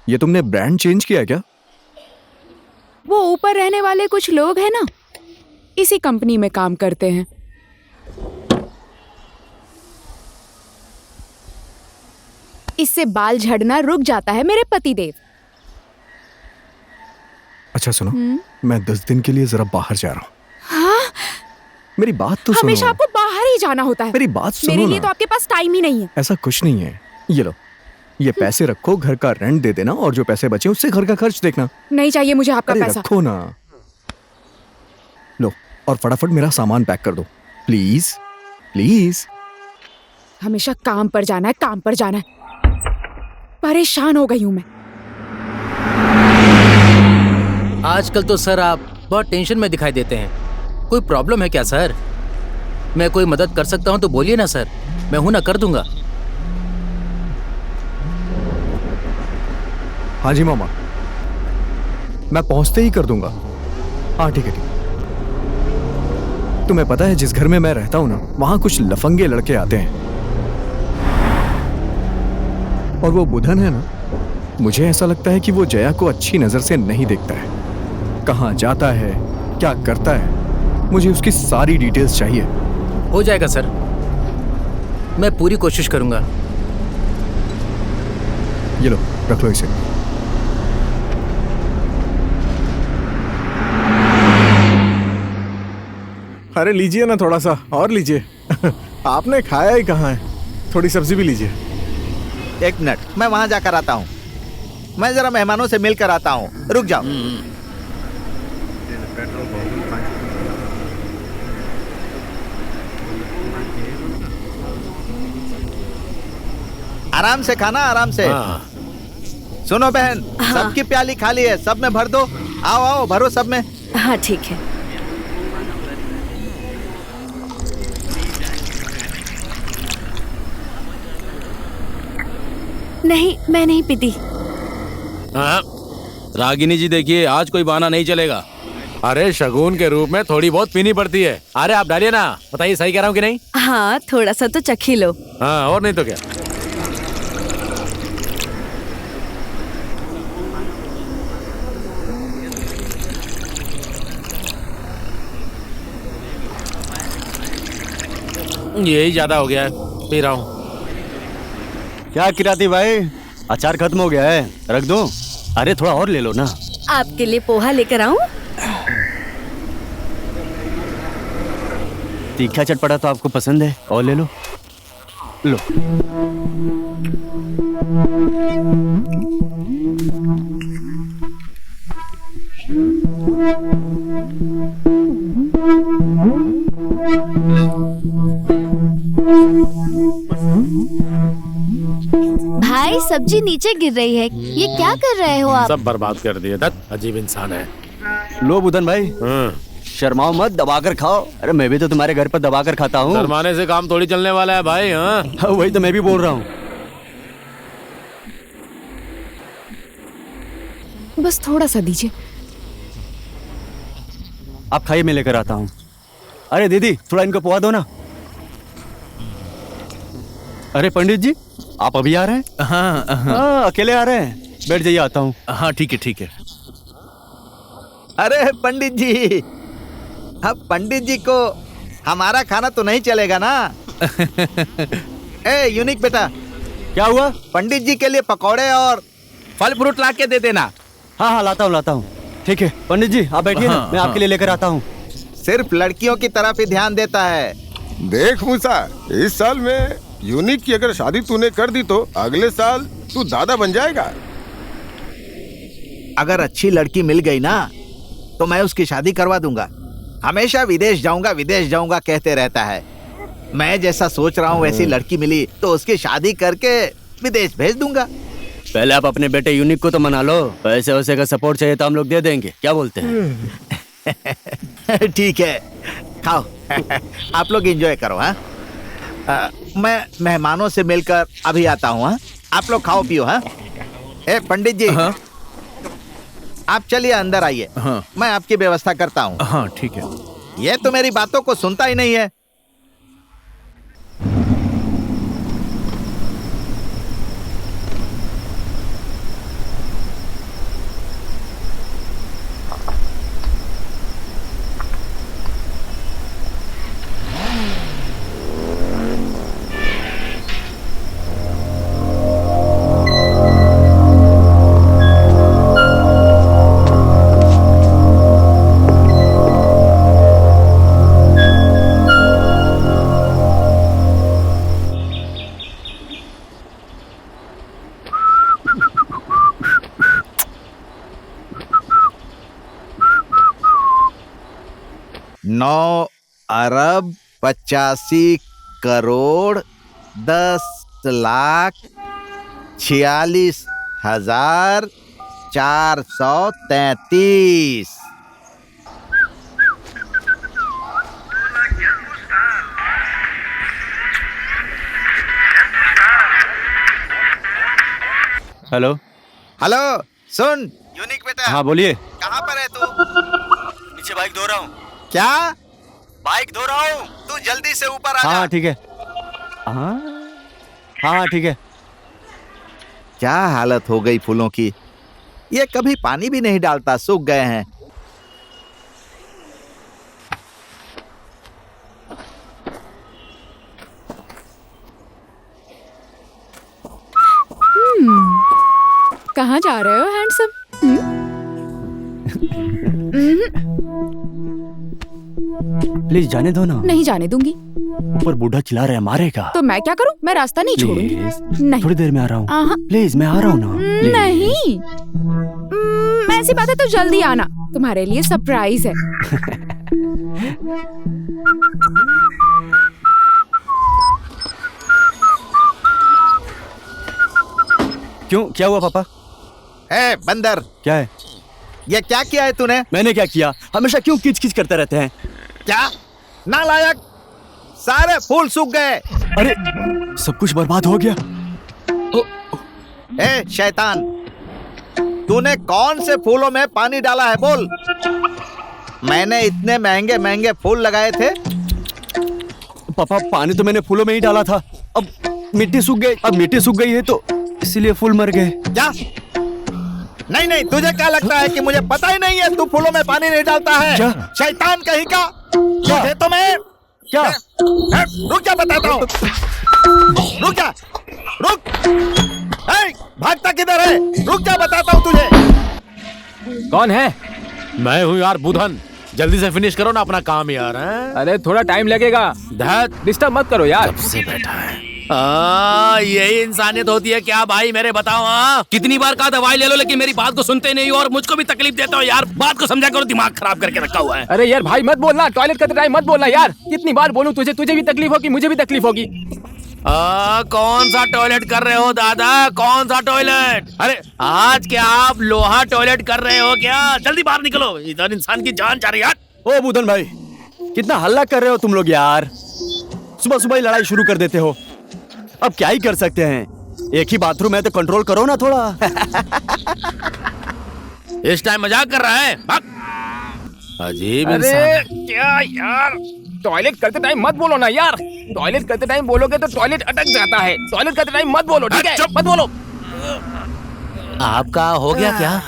ये तुमने ब्रांड चेंज किया क्या? वो ऊपर रहने वाले कुछ लोग हैं ना, इसी कंपनी में काम करते हैं। इससे बाल झड़ना रुक जाता है मेरे पतिदेव। अच्छा सुनो, मैं 10 दिन के लिए जरा बाहर जा रहा हूँ। हाँ? मेरी बात तो सुनो। हमेशा आपको बाहर ही जाना होता है। मेरी बात सुनो मेरे लिए ना। तो आपके पास टाइम ही नहीं है। ऐसा कुछ नहीं है, ये लो, ये पैसे रखो, घर का रेंट दे देना और जो पैसे बचे उससे घर का खर्च देखना। नहीं चाहिए मुझे आपका अरे पैसा। रखो ना, लो, और फटाफट मेरा सामान पैक कर दो, प्लीज प्लीज। हमेशा काम पर जाना है, काम पर जाना है। परेशान हो गई हूं मैं। आजकल तो सर आप बहुत टेंशन में दिखाई देते हैं। कोई प्रॉब्लम है क्या सर? मैं कोई मदद कर सकता हूँ तो बोलिए ना सर, मैं हूं ना, कर दूंगा। हाँ जी मामा, मैं पहुंचते ही कर दूंगा। हाँ ठीक है, ठीक। तुम्हें पता है जिस घर में मैं रहता हूं ना, वहां कुछ लफंगे लड़के आते हैं, और वो बुधन है ना, मुझे ऐसा लगता है कि वो जया को अच्छी नजर से नहीं देखता है। कहाँ जाता है, क्या करता है, मुझे उसकी सारी डिटेल्स चाहिए। हो जाएगा सर, मैं पूरी कोशिश करूंगा। ये लो, रख लो इसे। अरे लीजिए ना, थोड़ा सा और लीजिए। आपने खाया ही कहाँ है, थोड़ी सब्जी भी लीजिए। एक मिनट, मैं वहां जाकर आता हूँ। मैं जरा मेहमानों से मिलकर आता हूँ, रुक जाओ। आराम से खाना, आराम से। सुनो बहन, सबकी प्याली खाली है, सब में भर दो। आओ आओ, भरो सब में। हाँ ठीक है। नहीं, मैं नहीं पीती। हाँ, रागिनी जी देखिए, आज कोई बहाना नहीं चलेगा। अरे शगुन के रूप में थोड़ी बहुत पीनी पड़ती है। अरे आप डालिए ना, बताइए सही कह रहा हूँ कि नहीं? हाँ, थोड़ा सा तो चखी लो। हाँ, और नहीं तो क्या। यही ज्यादा हो गया है, पी रहा हूँ। क्या किराती भाई, अचार खत्म हो गया है, रख दो? अरे थोड़ा और ले लो ना। आपके लिए पोहा लेकर आऊं? तीखा चटपटा तो आपको पसंद है, और ले लो। लो। भाई सब्जी नीचे गिर रही है, ये क्या कर रहे हो आप? सब बर्बाद कर दिए, अजीब इंसान है। लो बुधन भाई, शर्माओ मत, दबाकर खाओ। अरे मैं भी तो तुम्हारे घर पर दबाकर खाता हूँ। शर्माने से काम थोड़ी चलने वाला है भाई। हाँ, वही तो मैं भी बोल रहा हूँ। बस थोड़ा सा दीजिए। आप खाइए, मैं लेकर आता हूँ। अरे दीदी, थोड़ा इनको पोहा दो ना। अरे पंडित जी, आप अभी आ रहे हैं? हाँ, अकेले आ रहे हैं? बैठ जाइए, आता हूँ। हाँ ठीक है, ठीक है। अरे पंडित जी, अब पंडित जी को हमारा खाना तो नहीं चलेगा ना। ए यूनिक बेटा, क्या हुआ? पंडित जी के लिए पकौड़े और फल फ्रूट ला के दे देना। हाँ हाँ, लाता हूँ। ठीक है पंडित जी, आप बैठिए ना, मैं आपके लिए लेकर आता हूँ। सिर्फ लड़कियों की तरफ ही ध्यान देता है। देख मूसा, इस साल में यूनिक की अगर शादी तूने कर दी तो अगले साल तू दादा बन जाएगा। अगर अच्छी लड़की मिल गई ना तो मैं उसकी शादी करवा दूंगा। हमेशा विदेश जाऊंगा कहते रहता है। मैं जैसा सोच रहा हूँ वैसी लड़की मिली तो उसकी शादी करके विदेश भेज दूंगा। पहले आप अपने बेटे यूनिक को तो मना लो। पैसे वैसे का सपोर्ट चाहिए तो हम लोग दे देंगे, क्या बोलते हैं? ठीक है, खाओ। आप लोग एंजॉय करो। हाँ, मैं मेहमानों से मिलकर अभी आता हूँ। हाँ, आप लोग खाओ पियो। हाँ, ए पंडित जी, आप चलिए अंदर आइए। मैं आपकी व्यवस्था करता हूँ। हाँ ठीक है। ये तो मेरी बातों को सुनता ही नहीं है। नौ अरब 85 करोड़ 10,46,433। हेलो हेलो, सुन यूनिक बेटा। हाँ बोलिए। कहाँ पर है तू? नीचे बाइक धो रहा हूँ। क्या? बाइक धो रहा हूँ, तू जल्दी से ऊपर आ जा। हाँ ठीक है। हाँ ठीक है। क्या हालत हो गई फूलों की, ये कभी पानी भी नहीं डालता, सूख गए हैं। कहाँ जा रहे हो हैंडसम? प्लीज जाने दो ना। नहीं जाने दूंगी। ऊपर बूढ़ा चिल्ला रहा है, मारेगा। तो मैं क्या करूं? मैं रास्ता नहीं छोड़ूंगी। नहीं, थोड़ी देर में आ रहा हूँ। आहा। प्लीज मैं आ रहा हूँ ना। प्लीज। नहीं, ऐसी बात है तो जल्दी आना, तुम्हारे लिए सरप्राइज है। क्यों, क्या हुआ पापा? ए बंदर, क्या है? ये क्या किया है तूने? मैंने क्या किया? हमेशा क्यों किच किच करते रहते हैं? क्या नालायक, सारे फूल सूख गए। अरे सब कुछ बर्बाद हो गया। ए शैतान, तूने कौन से फूलों में पानी डाला है बोल? मैंने इतने महंगे महंगे फूल लगाए थे। पापा पानी तो मैंने फूलों में ही डाला था, अब मिट्टी सूख गई। अब मिट्टी सूख गई है तो इसीलिए फूल मर गए। क्या? नहीं नहीं, तुझे क्या लगता है कि मुझे पता ही नहीं है तू फूलों में पानी नहीं डालता है? क्या? शैतान कहीं का। तुझे तो मैं क्या? रुक जा, बताता हूँ। रुक जा, रुक। भागता किधर है? रुक जा, बताता हूँ तुझे। कौन है? मैं हूँ यार बुधन। जल्दी से फिनिश करो ना अपना काम यार। अरे थोड़ा टाइम लगेगा, डिस्टर्ब मत करो यार। से बैठा है। यही इंसानियत होती है क्या भाई, मेरे बताओ। कितनी बार कहा दवाई ले लो लेकिन मेरी बात को सुनते नहीं हो और मुझको भी तकलीफ देते हो यार। बात को समझा करो, दिमाग खराब करके रखा हुआ है। अरे यार भाई मत बोलना, टॉयलेट करते टाइम मत बोलना यार। कितनी बार बोलूं तुझे, तुझे भी तकलीफ होगी, मुझे भी तकलीफ होगी। कौन सा टॉयलेट कर रहे हो दादा? कौन सा टॉयलेट? अरे आज क्या आप लोहा टॉयलेट कर रहे हो क्या? जल्दी बाहर निकलो, इधर इंसान की जान जा रही है यार। ओ बुधन भाई, कितना हल्ला कर रहे हो तुम लोग यार। सुबह सुबह ही लड़ाई शुरू कर देते हो। अब क्या ही कर सकते हैं, एक ही बाथरूम है तो कंट्रोल करो ना थोड़ा। इस टाइम मजाक कर रहा है? अजीब अरे इंसान। क्या यार, टॉयलेट करते टाइम मत बोलो ना यार। टॉयलेट करते टाइम बोलोगे तो टॉयलेट अटक जाता है। टॉयलेट करते टाइम मत बोलो, ठीक है? मत बोलो। आपका हो गया क्या?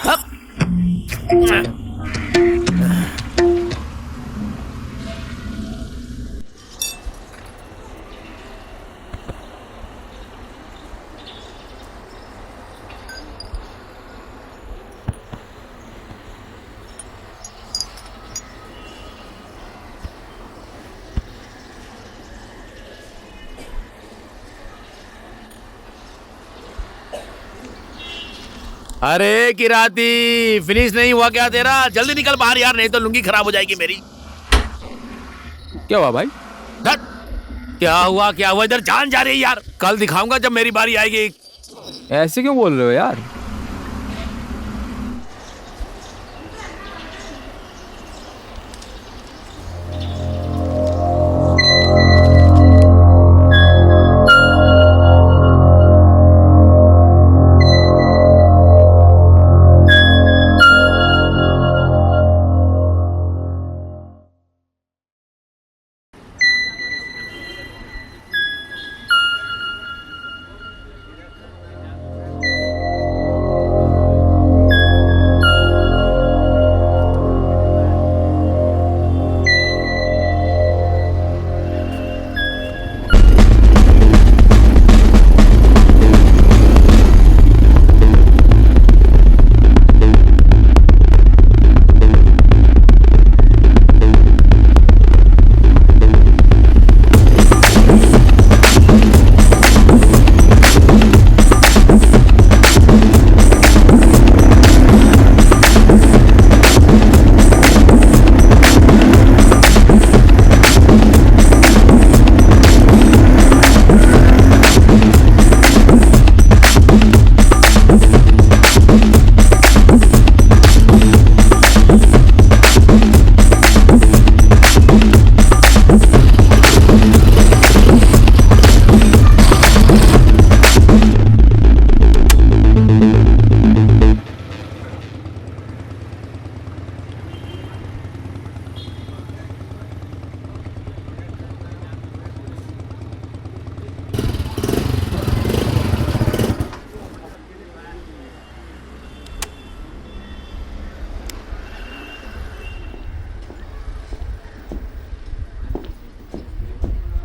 अरे किराती, फिनिश नहीं हुआ क्या तेरा? जल्दी निकल बाहर यार, नहीं तो लुंगी खराब हो जाएगी मेरी। क्या हुआ भाई? क्या हुआ क्या हुआ? इधर जान जा रही है यार। कल दिखाऊंगा जब मेरी बारी आएगी। ऐसे क्यों बोल रहे हो यार?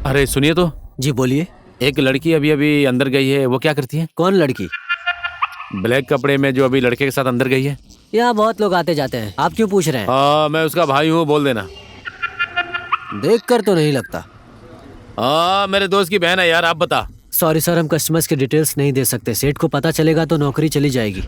अरे सुनिए तो। जी बोलिए। एक लड़की अभी अभी अंदर गई है, वो क्या करती है? कौन लड़की? ब्लैक कपड़े में जो अभी लड़के के साथ अंदर गई है? यहाँ बहुत लोग आते जाते हैं, आप क्यों पूछ रहे हैं? हाँ, मैं उसका भाई हूँ, बोल देना। देखकर तो नहीं लगता। हाँ, मेरे दोस्त की बहन है यार, आप बता। सॉरी सर, हम कस्टमर्स के डिटेल्स नहीं दे सकते। सेठ को पता चलेगा तो नौकरी चली जाएगी।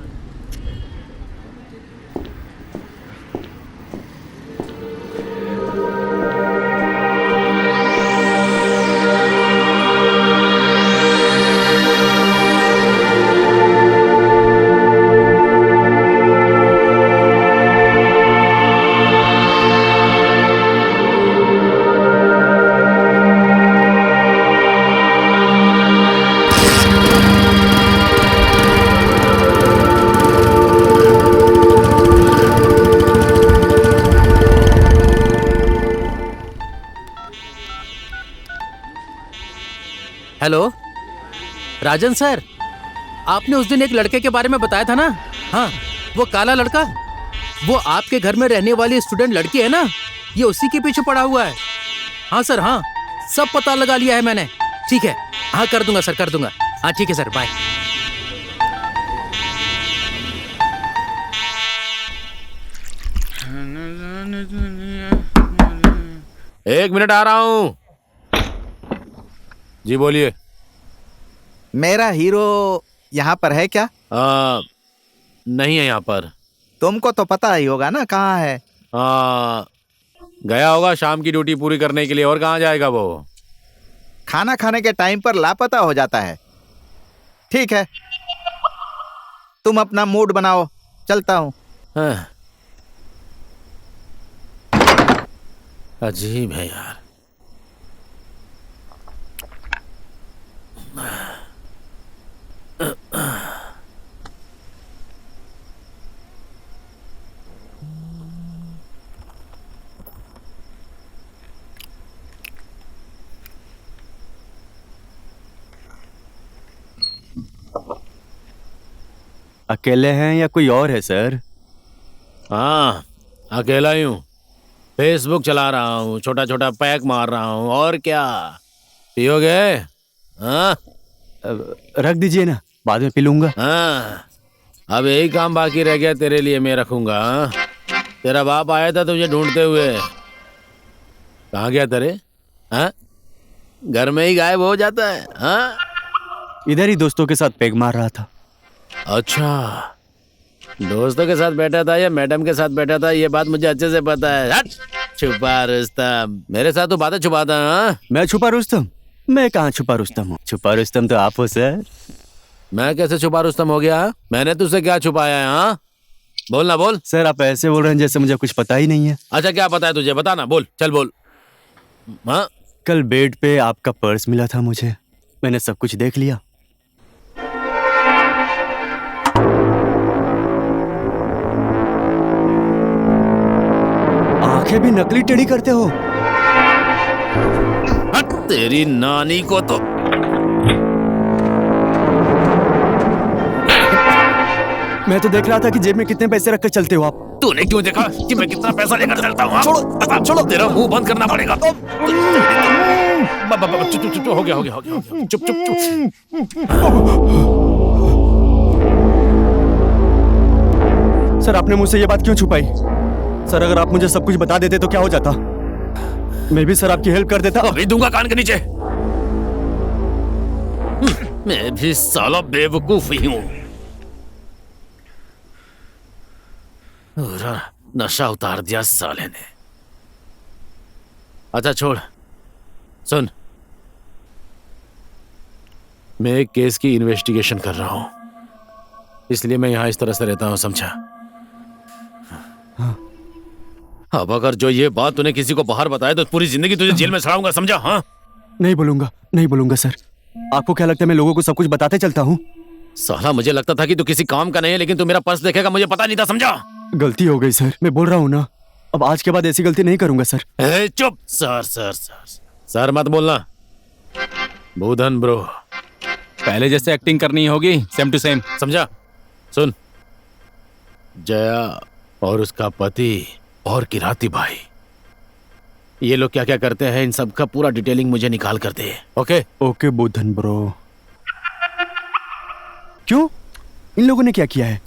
हेलो राजन सर, आपने उस दिन एक लड़के के बारे में बताया था ना? हाँ, वो काला लड़का, वो आपके घर में रहने वाली स्टूडेंट लड़की है ना, ये उसी के पीछे पड़ा हुआ है। हाँ सर, हाँ, सब पता लगा लिया है मैंने। ठीक है, हाँ कर दूंगा सर, कर दूंगा। हाँ ठीक है सर, बाय। एक मिनट, आ रहा हूँ। जी बोलिए। मेरा हीरो यहाँ पर है क्या? नहीं है यहाँ पर। तुमको तो पता ही होगा ना कहाँ है। गया होगा शाम की ड्यूटी पूरी करने के लिए, और कहाँ जाएगा वो? खाना खाने के टाइम पर लापता हो जाता है। ठीक है, तुम अपना मूड बनाओ, चलता हूँ। अजीब है यार। अकेले हैं या कोई और है सर? हाँ, अकेला ही हूँ। फेसबुक चला रहा हूँ, छोटा छोटा पैक मार रहा हूँ, और क्या। पियोगे? हाँ, रख दीजिए ना, बाद में पी लूंगा। हाँ, अब यही काम बाकी रह गया तेरे लिए, मैं रखूंगा। हाँ? तेरा बाप आया था तुझे ढूंढते हुए, कहाँ गया तेरे? हाँ, घर में ही गायब हो जाता है। हाँ, इधर ही दोस्तों के साथ पैग मार रहा था। अच्छा, दोस्तों के साथ बैठा था या मैडम के साथ बैठा था, ये बात मुझे अच्छे से पता है। हट, छुपा रुस्तम, मेरे साथ तो बातें छुपाता है। हाँ? मैं छुपा रुस्तम? मैं कहाँ छुपा रुस्तम हूँ? छुपा रुस्तम तो आप हो सर। मैं कैसे छुपा रुस्तम हो गया? मैंने तुझसे क्या छुपाया है? हाँ, बोलना, बोल। सर आप ऐसे बोल रहे हैं जैसे मुझे कुछ पता ही नहीं है। अच्छा, क्या पता है तुझे? बता ना, बोल, चल बोल। हाँ, कल बेड पे आपका पर्स मिला था मुझे, मैंने सब कुछ देख लिया। आंखें भी नकली टेढ़ी करते हो। तेरी नानी को तो। मैं तो देख रहा था कि जेब में कितने पैसे रखकर चलते हो आप। तूने क्यों देखा कि मैं कितना पैसा लेकर चलता हूँ? छोड़ो, बता, छोड़ो, तेरा मुंह बंद करना पड़ेगा। चुप चुप चुप, हो गया, चुप चुप चुप। सर आपने मुझसे ये बात क्यों छुपाई? सर अगर आप मुझे सब कुछ बता देते तो क्या हो जाता? मैं भी सर आपकी हेल्प कर देता। अभी दूंगा कान के नीचे। मैं भी साला बेवकूफ ही हूँ। पूरा नशा उतार दिया साले ने। अच्छा छोड़, सुन, मैं एक केस की इन्वेस्टिगेशन कर रहा हूं, इसलिए मैं यहां इस तरह से रहता हूं, समझा? अब अगर जो ये बात तूने किसी को बाहर बताया तो पूरी जिंदगी तुझे जेल में सड़ाऊंगा, समझा? हाँ, नहीं बोलूंगा, नहीं बोलूंगा सर। आपको क्या लगता है मैं लोगों को सब कुछ बताते चलता हूँ? साला मुझे लगता था कि तू किसी काम का नहीं है, लेकिन तू मेरा पर्स देखेगा मुझे पता नहीं था, समझा? गलती हो गई सर, मैं बोल रहा हूँ ना, अब आज के बाद ऐसी गलती नहीं करूंगा सर। चुप। सर सर सर सर मत बोलना। भूधन ब्रो, पहले जैसे एक्टिंग करनी होगी, सेम टू सेम, समझा? सुन, जया और उसका पति और किराती भाई, ये लोग क्या क्या करते हैं, इन सब का पूरा डिटेलिंग मुझे निकाल कर दे। ओके? Okay Bhudhan bro. क्यों? इन लोगों ने क्या किया है?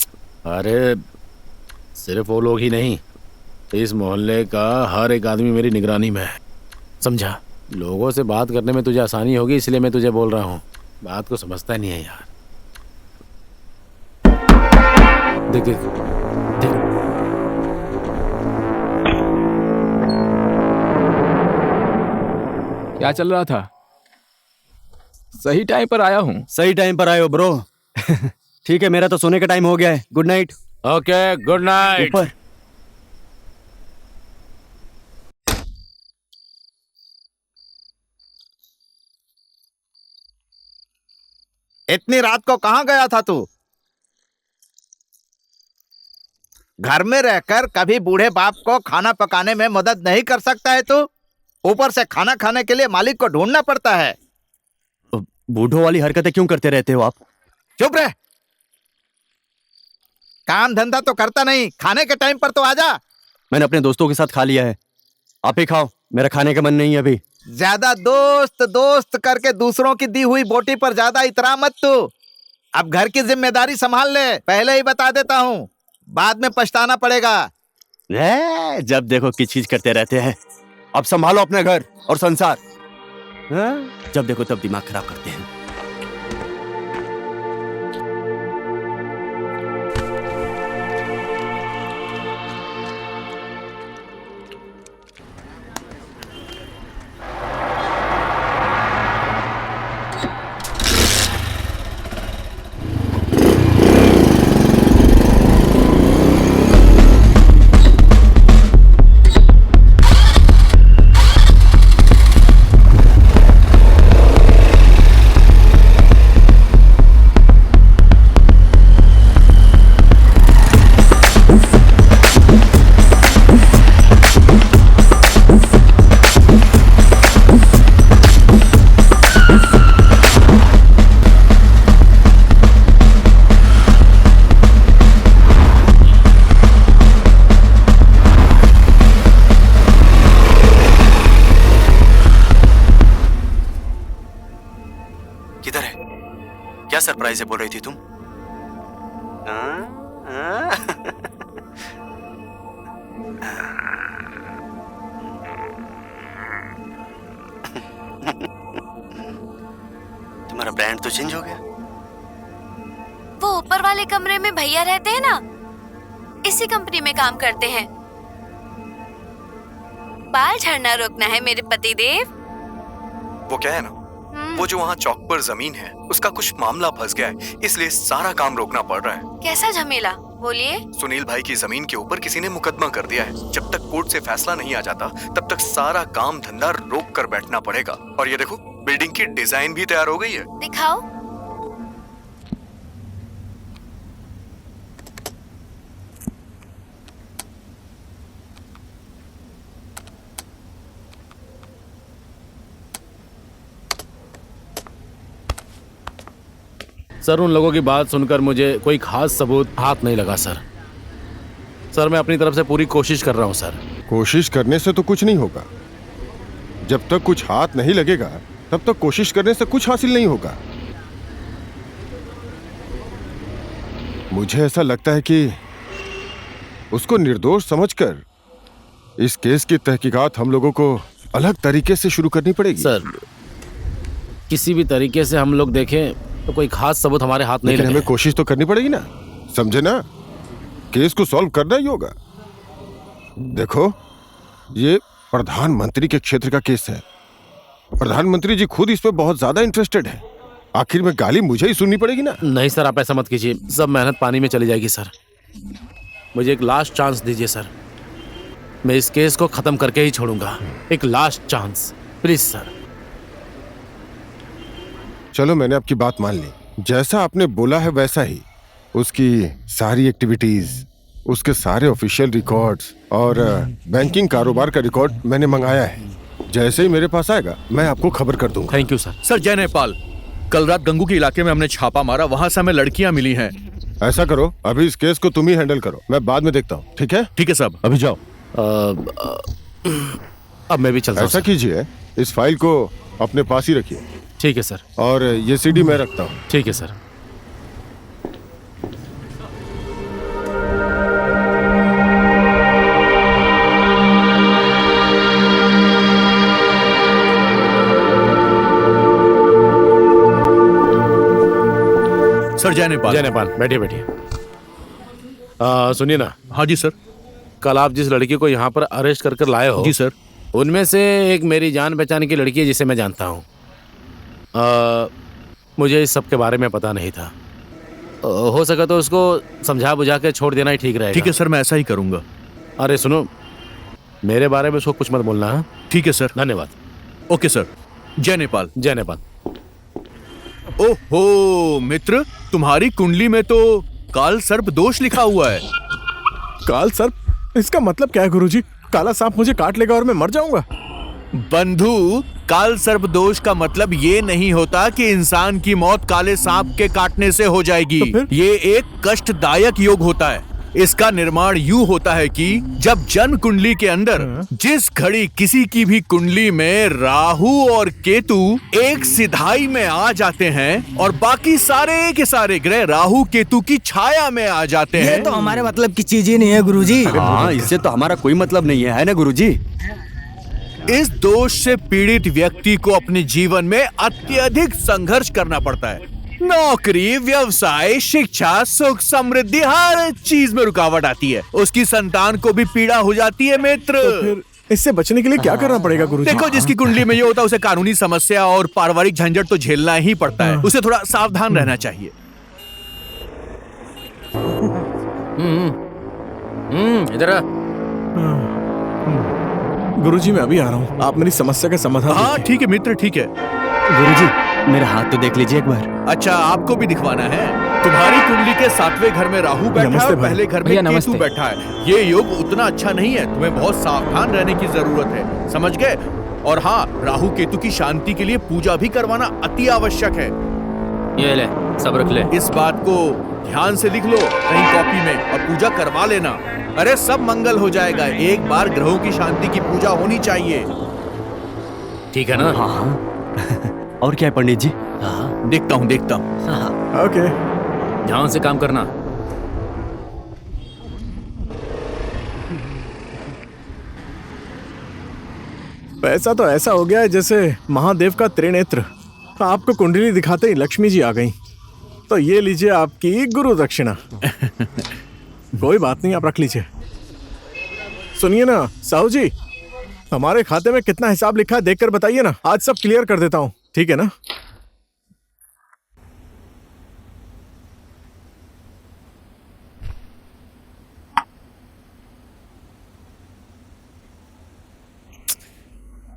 अरे सिर्फ वो लोग ही नहीं, इस मोहल्ले का हर एक आदमी मेरी निगरानी में है, समझा? लोगों से बात करने में तुझे आसानी होगी इसलिए मैं तुझे बोल रहा हूँ, बात को समझता नहीं है यार। देख देख देख, क्या चल रहा था? सही टाइम पर आया हूँ। सही टाइम पर आए हो ब्रो। ठीक है, मेरा तो सोने का टाइम हो गया है। Good night. Okay, good night. ऊपर। इतनी रात को कहां गया था तू? घर में रहकर कभी बूढ़े बाप को खाना पकाने में मदद नहीं कर सकता है तू? ऊपर से खाना खाने के लिए मालिक को ढूंढना पड़ता है। बूढ़ों वाली हरकतें क्यों करते रहते हो आप? चुप रह। काम धंधा तो करता नहीं, खाने के टाइम पर तो आजा। मैंने अपने दोस्तों के साथ खा लिया है, आप ही खाओ, मेरा खाने का मन नहीं है अभी। ज्यादा दोस्त दोस्त करके दूसरों की दी हुई बोटी पर ज्यादा इतरा मत तू। अब घर की जिम्मेदारी संभाल ले, पहले ही बता देता हूँ, बाद में पछताना पड़ेगा। जब देखो किचकिच करते रहते हैं। अब संभालो अपने घर और संसार। जब देखो तब दिमाग खराब करते हैं। सरप्राइज से बोल रही थी तुम? तुम्हारा ब्रांड तो चेंज हो गया। वो ऊपर वाले कमरे में भैया रहते हैं ना, इसी कंपनी में काम करते हैं। बाल झड़ना रोकना है मेरे पति देव। वो क्या है ना, वो जो वहाँ चौक पर जमीन है उसका कुछ मामला फंस गया है, इसलिए सारा काम रोकना पड़ रहा है। कैसा झमेला, बोलिए। सुनील भाई की जमीन के ऊपर किसी ने मुकदमा कर दिया है। जब तक कोर्ट से फैसला नहीं आ जाता तब तक सारा काम धंधा रोक कर बैठना पड़ेगा। और ये देखो, बिल्डिंग की डिजाइन भी तैयार हो गई है। दिखाओ। सर, उन लोगों की बात सुनकर मुझे कोई खास सबूत हाथ नहीं लगा सर। सर, मैं अपनी तरफ से पूरी कोशिश कर रहा हूँ सर। कोशिश करने से तो कुछ नहीं होगा। जब तक कुछ हाथ नहीं लगेगा तब तक कोशिश करने से कुछ हासिल नहीं होगा। मुझे ऐसा लगता है कि उसको निर्दोष समझकर इस केस की तहकीकात हम लोगों को अलग तरीके से शुरू करनी पड़ेगी। सर, किसी भी तरीके से हम लोग देखें तो कोई खास सबूत हमारे हाथ नहीं लगे। हमें कोशिश तो करनी पड़ेगी ना, समझे ना? केस को सॉल्व करना ही होगा। देखो, ये प्रधानमंत्री के क्षेत्र का केस है। प्रधानमंत्री जी खुद इस पे बहुत ज्यादा इंटरेस्टेड है। आखिर में गाली मुझे ही सुननी पड़ेगी ना। नहीं सर, आप ऐसा मत कीजिए, सब मेहनत पानी में चली जाएगी सर। मुझे एक लास्ट चांस दीजिए सर, मैं इस केस को खत्म करके ही छोड़ूंगा। एक लास्ट चांस, प्लीज सर। चलो, मैंने आपकी बात मान ली। जैसा आपने बोला है वैसा ही उसकी सारी एक्टिविटीज, उसके सारे ऑफिशियल रिकॉर्ड्स और बैंकिंग कारोबार का रिकॉर्ड मैंने मंगाया है। जैसे ही मेरे पास आएगा मैं आपको खबर कर दूंगा। Thank you sir. सर, जय नेपाल। कल रात गंगू के इलाके में हमने छापा मारा, वहां से हमें लड़कियां मिली हैं। ऐसा करो, अभी इस केस को तुम ही हैंडल करो, मैं बाद में देखता हूँ। ठीक है? ठीक है साहब, अभी जाओ। अब मैं भी चलता हूँ। ऐसा कीजिए, इस फाइल को अपने पास ही रखिए। ठीक है सर। और ये सीडी मैं रखता हूँ। ठीक है सर। सर जय नेपाल। जय नेपाल, बैठिए बैठिए। सुनिए ना। हाँ जी सर। कल आप जिस लड़की को यहाँ पर अरेस्ट कर लाए हो, जी सर, उनमें से एक मेरी जान पहचान की लड़की है जिसे मैं जानता हूँ। मुझे इस सब के बारे में पता नहीं था। हो सका तो उसको समझा बुझा के छोड़ देना ही ठीक रहेगा। ठीक है सर, मैं ऐसा ही करूंगा। अरे सुनो, मेरे बारे में उसको कुछ मत बोलना है। ठीक है सर। धन्यवाद। Okay sir. जय नेपाल। जय नेपाल। ओहो मित्र, तुम्हारी कुंडली में तो काल सर्प दोष लिखा हुआ है। काल सर्प? इसका मतलब क्या है गुरुजी? काला सांप मुझे काट लेगा और मैं मर जाऊंगा? बंधु, काल सर्प दोष का मतलब ये नहीं होता कि इंसान की मौत काले सांप के काटने से हो जाएगी। ये एक कष्टदायक योग होता है। इसका निर्माण यूं होता है कि जब जन्म कुंडली के अंदर जिस घड़ी किसी की भी कुंडली में राहु और केतु एक सिधाई में आ जाते हैं और बाकी सारे के सारे ग्रह राहु केतु की छाया में आ जाते हैं। ये तो हमारे मतलब की चीज ही नहीं है गुरुजी। हाँ, इससे तो हमारा कोई मतलब नहीं है ना गुरुजी? इस दोष से पीड़ित व्यक्ति को अपने जीवन में अत्यधिक संघर्ष करना पड़ता है। नौकरी, व्यवसाय, शिक्षा, सुख, समृद्धि, हर चीज में रुकावट आती है। उसकी संतान को भी पीड़ा हो जाती है मित्र। तो फिर इससे बचने के लिए क्या करना पड़ेगा गुरुजी? देखो, जिसकी कुंडली में ये होता है उसे कानूनी समस्या और पारिवारिक झंझट तो झेलना ही पड़ता है। उसे थोड़ा सावधान रहना चाहिए। इधर गुरुजी मैं अभी आ रहा हूँ, आप मेरी समस्या का समाधान। हाँ ठीक है मित्र, ठीक है। गुरुजी मेरा हाथ तो देख लीजिए एक बार। अच्छा, आपको भी दिखवाना है? तुम्हारी कुंडली के 7वें घर में राहु बैठा है और पहले घर में केतु बैठा है। ये योग उतना अच्छा नहीं है, तुम्हें बहुत सावधान रहने की जरूरत है, समझ गए? और हाँ, राहु केतु की शांति के लिए पूजा भी करवाना अति आवश्यक है। ये ले, सब रख ले। इस बात को ध्यान से लिख लो कहीं कॉपी में और पूजा करवा लेना। अरे सब मंगल हो जाएगा। एक बार ग्रहों की शांति की पूजा होनी चाहिए। ठीक है ना? हाँ। और क्या है पंडित जी? देखता हूँ। ओके, ध्यान से काम करना। पैसा तो ऐसा हो गया है जैसे महादेव का त्रिनेत्र। आपको कुंडली दिखाते ही लक्ष्मी जी आ गई। तो ये लीजिए आपकी गुरु दक्षिणा। कोई बात नहीं, आप रख लीजिए। सुनिए ना साहू जी, हमारे खाते में कितना हिसाब लिखा है देखकर बताइए ना, आज सब क्लियर कर देता हूँ, ठीक है ना?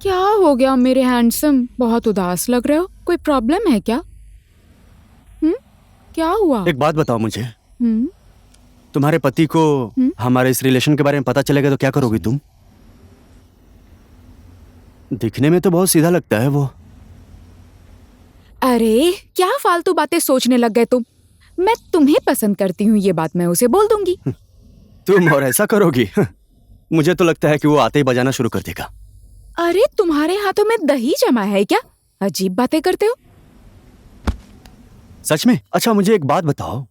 क्या हो गया मेरे हैंडसम? बहुत उदास लग रहे हो, कोई प्रॉब्लम है क्या? क्या हुआ? एक बात बताओ मुझे, हम्म तुम्हारे पति को हमारे इस रिलेशन के बारे में पता चलेगा तो क्या करोगी तुम? दिखने में तो बहुत सीधा लगता है वो। अरे क्या फालतू बातें सोचने लग गए तुम। मैं तुम्हें पसंद करती हूँ, ये बात मैं उसे बोल दूंगी। तुम और ऐसा करोगी? मुझे तो लगता है कि वो आते ही बजाना शुरू कर देगा। अरे तुम्हारे हाथों में दही जमा है क्या? अजीब बातें करते हो। सच में? अच्छा मुझे एक बात बताओ,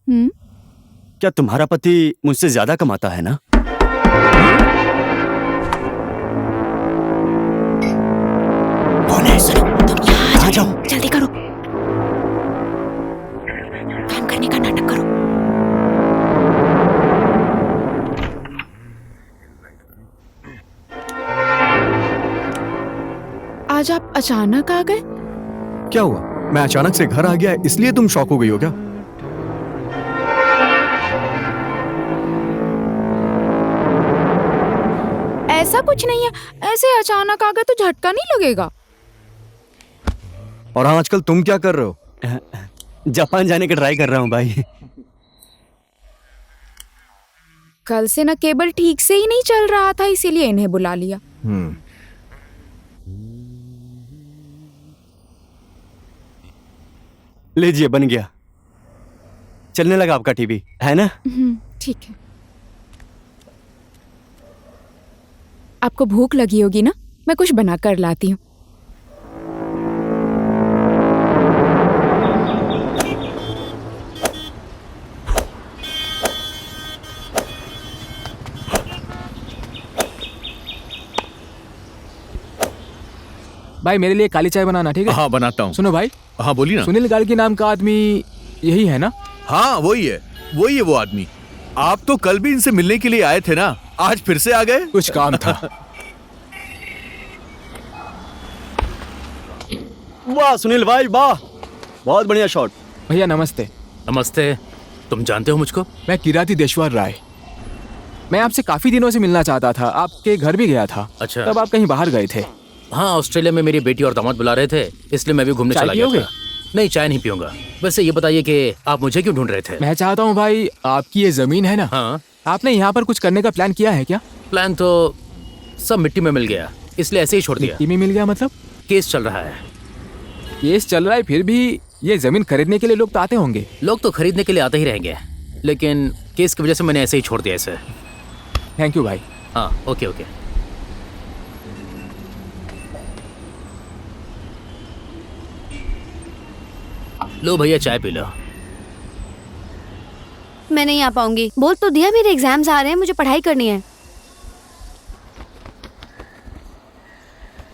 क्या तुम्हारा पति मुझसे ज्यादा कमाता है ना? कौन है? सुनो, तुम यहाँ आ जाओ, जल्दी करो, काम करने का नाटक करो। आज आप अचानक आ गए? क्या हुआ, मैं अचानक से घर आ गया इसलिए तुम शॉक हो गई हो क्या? ऐसा कुछ नहीं है, ऐसे अचानक आ गए तो झटका नहीं लगेगा। और हाँ, आजकल तुम क्या कर रहे हो? जापान जाने का ट्राई कर रहा हूँ भाई। कल से ना केबल ठीक से ही नहीं चल रहा था, इसीलिए इन्हें बुला लिया। लीजिए, बन गया, चलने लगा आपका टीवी, है ना? ठीक है। आपको भूख लगी होगी ना, मैं कुछ बना कर लाती हूँ। भाई मेरे लिए काली चाय बनाना, ठीक है? हाँ बनाता हूँ। सुनो भाई। हाँ बोलिए ना। सुनील गाड़गी नाम का आदमी यही है ना? हाँ वही है वो आदमी। आप तो कल भी इनसे मिलने के लिए आए थे ना, आज फिर से आ गए? कुछ काम था। वाह सुनील भाई वाह, बहुत बढ़िया शॉट। भैया नमस्ते। नमस्ते। तुम जानते हो मुझको? मैं किराती देशवार राय। मैं आपसे काफी दिनों से मिलना चाहता था, आपके घर भी गया था। अच्छा। तब आप कहीं बाहर गए थे। हाँ, ऑस्ट्रेलिया में मेरी बेटी और दामाद बुला रहे थे, इसलिए मैं भी घूमने चाय चला गया पियोगे? था। नहीं, चाय नहीं पीऊंगा। वैसे ये बताइए कि आप मुझे क्यों ढूंढ रहे थे? मैं चाहता हूँ भाई, आपकी ये जमीन है ना, हाँ। आपने यहाँ पर कुछ करने का प्लान किया है क्या? प्लान तो सब मिट्टी में मिल गया, इसलिए ऐसे ही छोड़ दिया। मिट्टी में मिल गया मतलब? केस चल रहा है। केस चल रहा है, फिर भी ये जमीन खरीदने के लिए लोग तो आते होंगे। लोग तो खरीदने के लिए आते ही रहेंगे, लेकिन केस की वजह से मैंने ऐसे ही छोड़ दिया इसे। थैंक यू भाई। हाँ, ओके ओके। लो भैया, चाय पी लो। मैं नहीं आ पाऊंगी। बोल तो दिया, मेरे एग्जाम्स आ रहे हैं, मुझे पढ़ाई करनी है।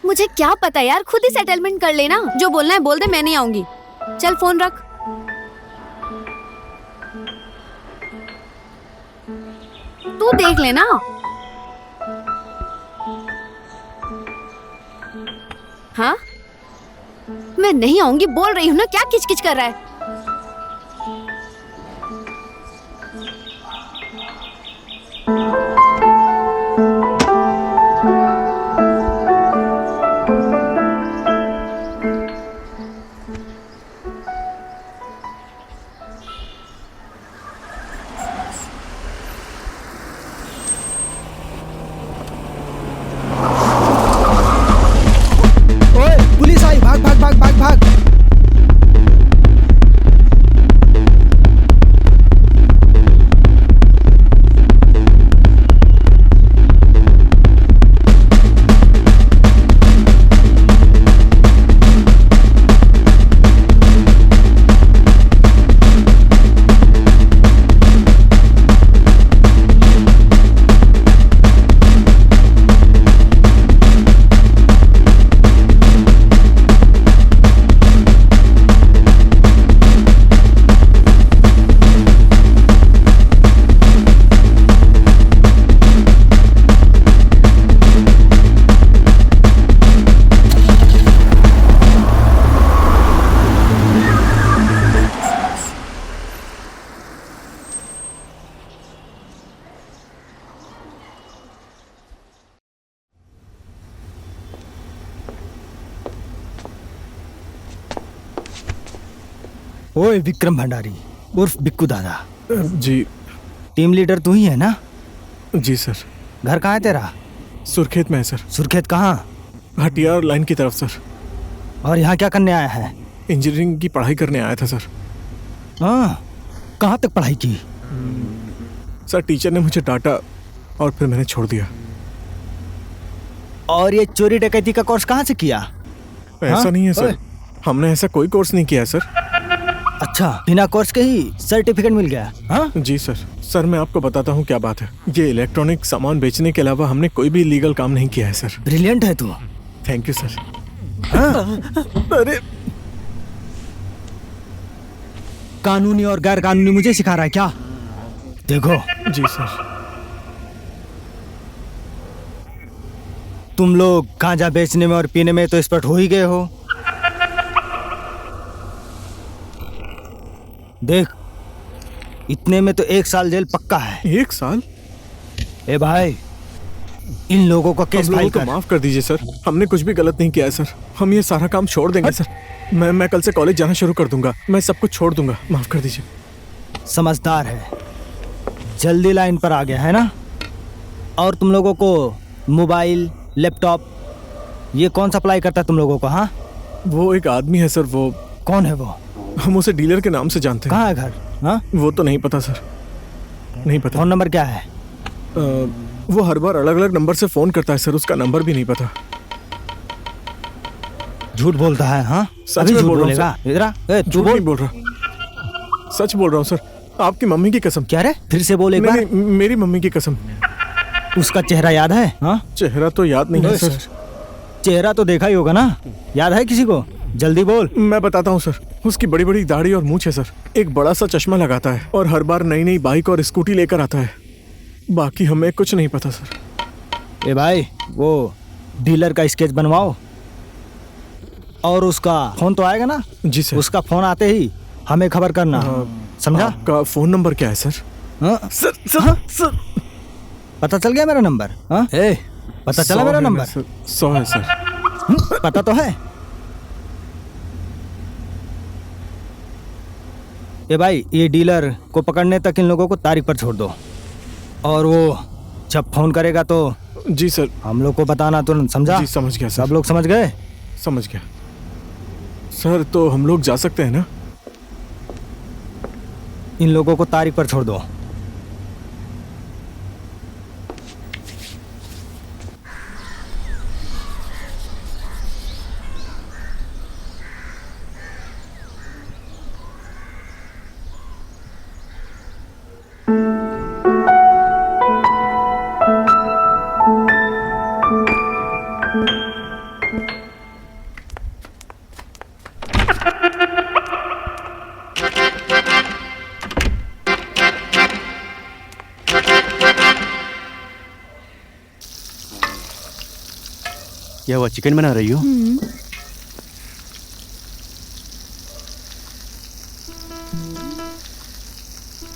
मुझे क्या पता यार, खुद ही सेटलमेंट कर लेना। जो बोलना है बोल दे, मैं नहीं आऊंगी। चल फोन रख। तू देख लेना। हाँ, मैं नहीं आऊंगी बोल रही हूँ ना, क्या किचकिच कर रहा है? ओए पुलिस आई, भाग भाग भाग भाग भाग। ओए विक्रम भंडारी उर्फ बिक्कू दादा। जी। टीम लीडर तू ही है ना? जी सर। घर कहाँ है तेरा? सुरखेत में है सर। सुरखेत कहाँ? हटियार लाइन की तरफ सर। और यहाँ क्या करने आया है? इंजीनियरिंग की पढ़ाई करने आया था सर। हाँ, कहाँ तक पढ़ाई की? सर टीचर ने मुझे डांटा और फिर मैंने छोड़ दिया। और ये चोरी डकैती का कोर्स कहाँ से किया? ऐसा नहीं है सर, हमने ऐसा कोई कोर्स नहीं किया है सर। अच्छा, बिना कोर्स के ही सर्टिफिकेट मिल गया? हाँ जी सर। सर मैं आपको बताता हूँ क्या बात है। ये इलेक्ट्रॉनिक सामान बेचने के अलावा हमने कोई भी लीगल काम नहीं किया है सर। ब्रिलियंट है तू। Thank you sir. हाँ? अरे कानूनी और गैर कानूनी मुझे सिखा रहा है क्या? देखो। जी सर। तुम लोग गांजा बेचने में और पीने में तो एक्सपर्ट हो ही गए हो। देख, इतने में तो 1 साल जेल पक्का है। 1 साल? ए भाई, इन लोगों को केस फाइल कर। माफ कर दीजिए सर, हमने कुछ भी गलत नहीं किया है सर। हम ये सारा काम छोड़ देंगे सर। मैं कल से कॉलेज जाना शुरू कर दूंगा। मैं सब कुछ छोड़ दूंगा, माफ कर दीजिए। समझदार है, जल्दी लाइन पर आ गया है ना? और तुम लोगों को मोबाइल, लैपटॉप ये कौन सप्लाई करता है तुम लोगों को? हाँ, वो एक आदमी है सर। वो कौन है वो? हम उसे डीलर के नाम से जानते हैं। कहाँ है घर? हाँ, वो तो नहीं पता सर, नहीं पता। फोन नंबर क्या है? वो हर बार अलग अलग नंबर से फोन करता है सर, उसका नंबर भी नहीं पता। झूठ बोलता है? हाँ, सच में बोल रहा हूँ। इधर झूठ नहीं बोल रहा, सच बोल रहा हूँ सर। आपकी मम्मी की कसम। क्या रे? फिर से बोल एक बार। मेरी मम्मी की कसम। उसका चेहरा याद है? हाँ, चेहरा तो याद नहीं है सर। चेहरा तो देखा ही होगा ना, याद है किसी को? जल्दी बोल। मैं बताता हूँ सर। उसकी बड़ी बड़ी दाढ़ी और मूंछ है सर। एक बड़ा सा चश्मा लगाता है और हर बार नई नई बाइक और स्कूटी लेकर आता है। बाकी हमें कुछ नहीं पता सर। ए भाई, वो डीलर का स्केच बनवाओ और उसका फोन तो आएगा ना? जी सर। उसका फोन आते ही हमें खबर करना, समझा? आपका फोन नंबर क्या है सर? सर सर सर पता चल गया मेरा नंबर? हाँ, पता चला मेरा नंबर? 100 है सर। पता तो है। ए भाई, ये डीलर को पकड़ने तक इन लोगों को तारीख पर छोड़ दो, और वो जब फोन करेगा तो जी सर हम लोग को बताना तुरंत, समझा? जी समझ गया सर। सब लोग समझ गए? समझ गया सर। तो हम लोग जा सकते हैं ना? इन लोगों को तारीख पर छोड़ दो। क्या हुआ, चिकन बना रही हो?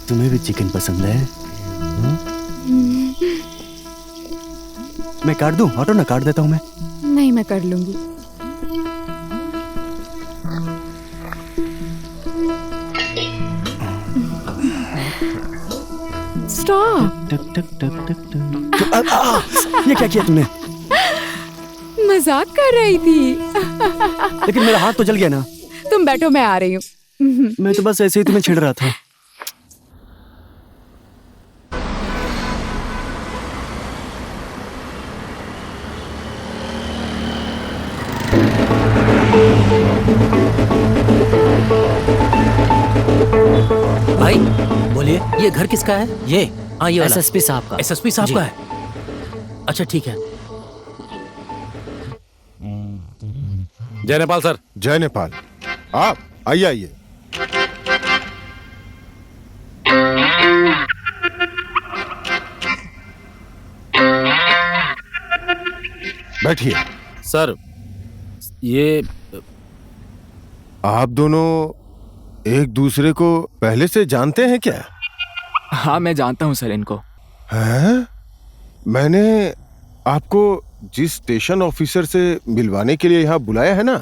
तुम्हें भी चिकन पसंद है? मैं काट दूं? हटो ना, काट देता हूं मैं। नहीं, मैं कर लूंगी। स्टॉप। टक टक टक टक टक। ये क्या किया तुमने? मजाक कर रही थी। लेकिन मेरा हाथ तो जल गया ना। तुम बैठो, मैं आ रही हूँ। मैं तो बस ऐसे ही तुम्हें छेड़ रहा था। भाई बोलिए। ये घर किसका है? ये हाँ, ये वाला। एसएसपी साहब का। एसएसपी साहब जी। का है? अच्छा ठीक है। जय नेपाल सर। जय नेपाल। आप आइए आइए। बैठिए। सर ये आप दोनों एक दूसरे को पहले से जानते हैं क्या? हाँ, मैं जानता हूँ सर इनको। हैं? मैंने आपको जिस स्टेशन ऑफिसर से मिलवाने के लिए यहाँ बुलाया है ना,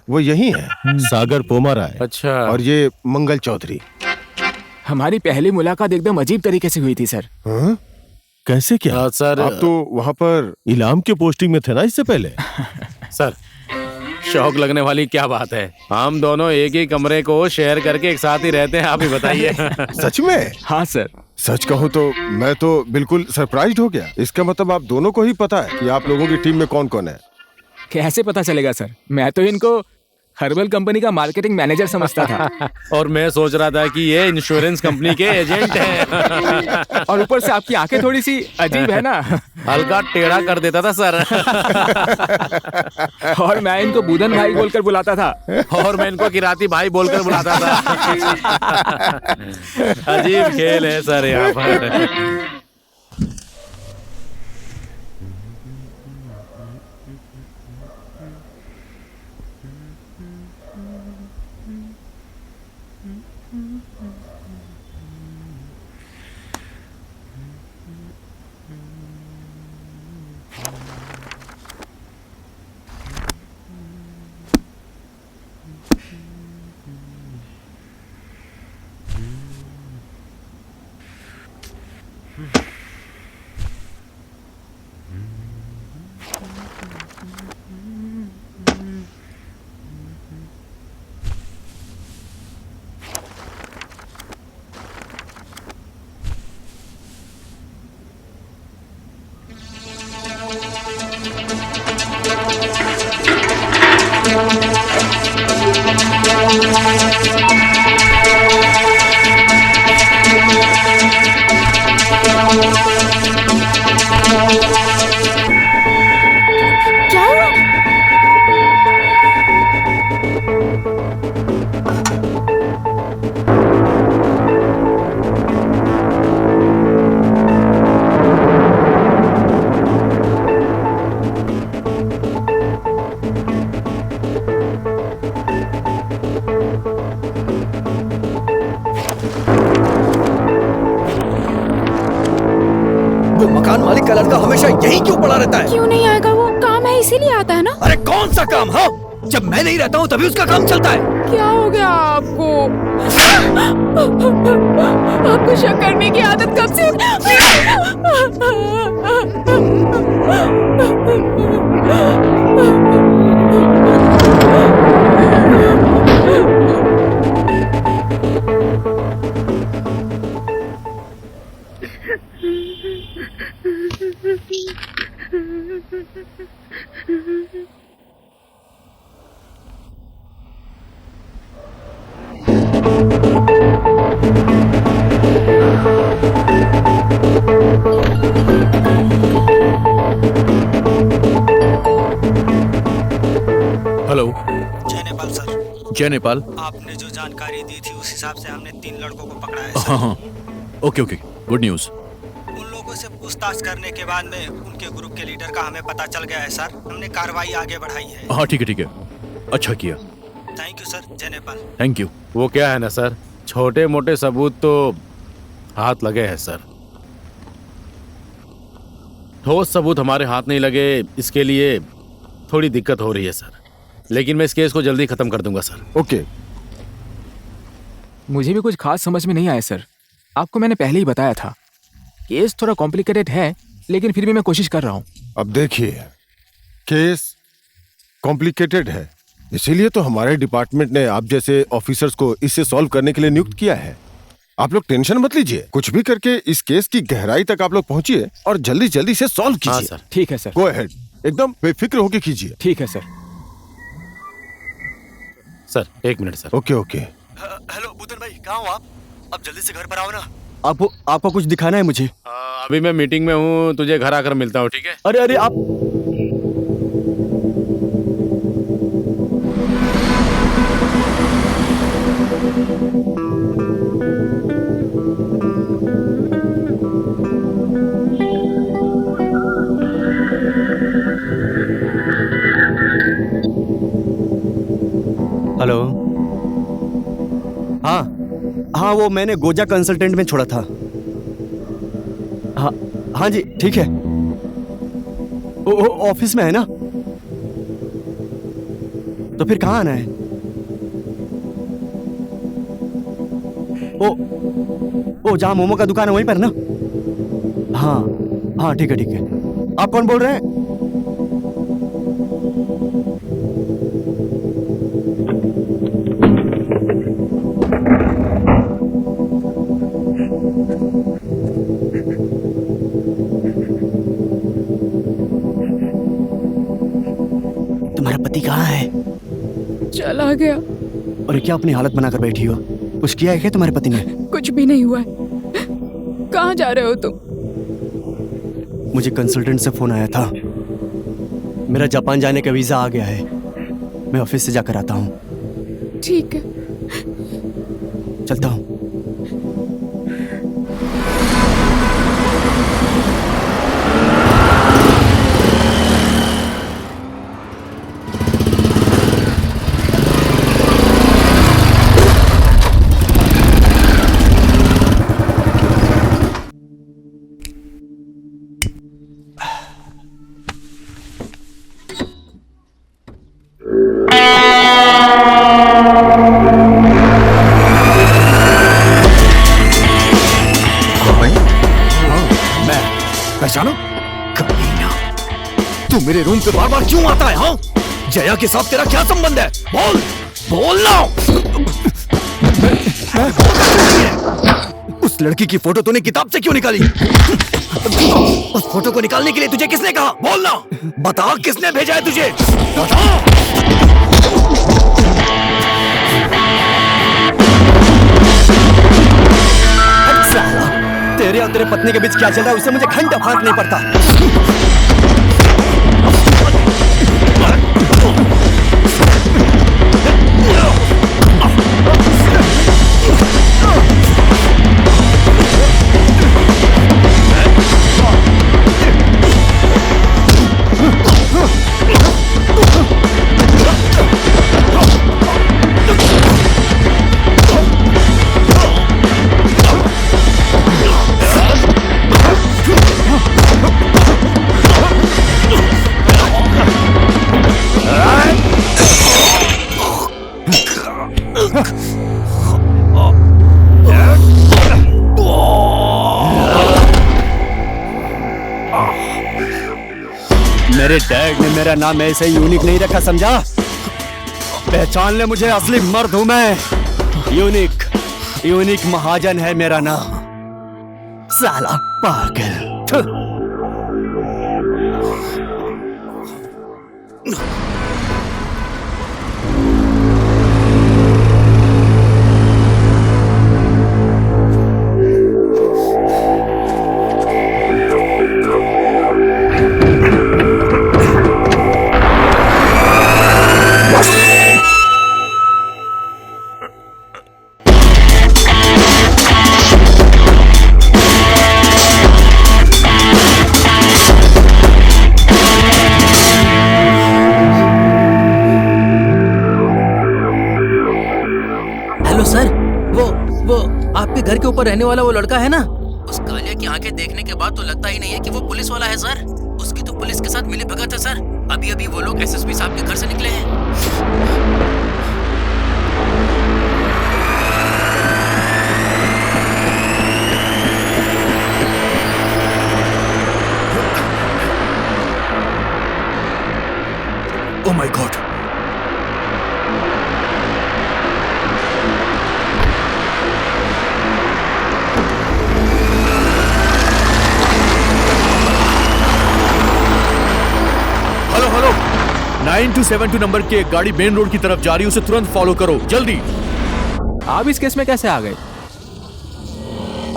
वो यही है। सागर पोमारा है। अच्छा। और ये मंगल चौधरी। हमारी पहली मुलाकात एकदम अजीब तरीके से हुई थी सर। हाँ? कैसे क्या? सर आप तो वहाँ पर इलाम के पोस्टिंग में थे ना इससे पहले? सर शौक लगने वाली क्या बात है, हम दोनों एक ही कमरे को शेयर करके एक साथ ही रहते हैं। आप ही बताइए। सच में? हाँ सर। सच कहूँ तो मैं तो बिल्कुल सरप्राइज्ड हो गया। इसका मतलब आप दोनों को ही पता है कि आप लोगों की टीम में कौन कौन है? कैसे पता चलेगा सर? मैं तो इनको हर्बल कंपनी का मार्केटिंग मैनेजर समझता था। और मैं सोच रहा था कि ये इंश्योरेंस कंपनी के एजेंट हैं। और ऊपर से आपकी आंखें थोड़ी सी अजीब है ना। हल्का टेढ़ा कर देता था सर। और मैं इनको बूदन भाई बोलकर बुलाता था। और मैं इनको किराती भाई बोलकर बुलाता था। अजीब खेल है सर यहाँ पर। वो मकान मालिक का लड़का हमेशा यही क्यों पड़ा रहता है? क्यों नहीं आएगा? वो काम है इसीलिए आता है ना। अरे कौन सा काम? हाँ, जब मैं नहीं रहता हूँ तभी उसका काम चलता है। क्या हो गया आपको? आपको शक करने की आदत कब से? हेलो। जय नेपाल सर। जय नेपाल। आपने जो जानकारी दी थी उस हिसाब से हमने 3 लड़कों को पकड़ा है हाँ हाँ, ओके ओके, गुड न्यूज़। उन लोगों से पूछताछ करने के बाद में उनके ग्रुप के लीडर का हमें पता चल गया है सर। हमने कार्रवाई आगे बढ़ाई है। हाँ ठीक है, अच्छा किया। Thank you sir. जय नेपाल। Thank you. वो क्या है ना सर, छोटे मोटे सबूत तो हाथ लगे हैं सर, ठोस सबूत हमारे हाथ नहीं लगे, इसके लिए थोड़ी दिक्कत हो रही है सर, लेकिन मैं इस केस को जल्दी खत्म कर दूंगा सर। ओके। मुझे भी कुछ खास समझ में नहीं आया सर। आपको मैंने पहले ही बताया था, केस थोड़ा कॉम्प्लिकेटेड है, लेकिन फिर भी मैं कोशिश कर रहा हूँ। अब देखिए, केस कॉम्प्लिकेटेड है, इसीलिए तो हमारे डिपार्टमेंट ने आप जैसे ऑफिसर्स को इसे सॉल्व करने के लिए नियुक्त किया है। आप लोग टेंशन मत लीजिए, कुछ भी करके इस केस की गहराई तक आप लोग पहुंचिए और जल्दी जल्दी इसे सॉल्व कीजिए। हाँ सर। ठीक है सर। गो अहेड, एकदम बेफिक्र होके कीजिए। ठीक है sir. Sir 1 minute sir. Okay okay. Hello Budhan भाई, कहाँ हो आप? अब जल्दी से घर पर आओ ना। आपको कुछ दिखाना है मुझे। अभी मैं मीटिंग में हूँ, तुझे घर आकर मिलता हूँ, ठीक है? अरे आप हेलो। हाँ वो मैंने गोजा कंसल्टेंट में छोड़ा था। हाँ जी ठीक है। ऑफिस में है ना? तो फिर कहाँ आना है? ओ जहाँ मोमो का दुकान है वहीं पर ना? हाँ ठीक है। आप कौन बोल रहे हैं? तुम्हारा पति कहाँ है? चला गया। और क्या अपनी हालत बनाकर बैठी हो? कुछ किया है क्या तुम्हारे पति ने? कुछ भी नहीं हुआ है। कहाँ जा रहे हो तुम? मुझे कंसल्टेंट से फोन आया था, मेरा जापान जाने का वीजा आ गया है, मैं ऑफिस से जाकर आता हूँ। ठीक है, चलता हूँ। पहचानो? कमीना, तू मेरे रूम पे बार बार क्यों आता है? हाँ, जया के साथ तेरा क्या संबंध है? बोल ना। उस लड़की की फोटो तूने किताब से क्यों निकाली? उस फोटो को निकालने के लिए तुझे किसने कहा? बोल ना, बता किसने भेजा है तुझे? बता। तेरे और तेरे पत्नी के बीच क्या चल रहा है उससे मुझे घंटा फर्क नहीं पड़ता। तेरे डैड ने मेरा नाम ऐसे यूनिक नहीं रखा, समझा? पहचान ले मुझे, असली मर्द हूं मैं। यूनिक यूनिक महाजन है मेरा नाम। साला पागल। हेलो सर, वो आपके घर के ऊपर रहने वाला वो लड़का है ना, उस कालिया की आंखें देखने के बाद तो लगता ही नहीं है कि वो पुलिस वाला है सर। उसकी तो पुलिस के साथ मिली भगत है सर। अभी अभी वो लोग एसएसपी साहब के घर से निकले हैं। Oh my God. Hello hello, 9272 number की एक गाड़ी मेन रोड की तरफ जा रही है, उसे तुरंत फॉलो करो, जल्दी। आप इस केस में कैसे आ गए?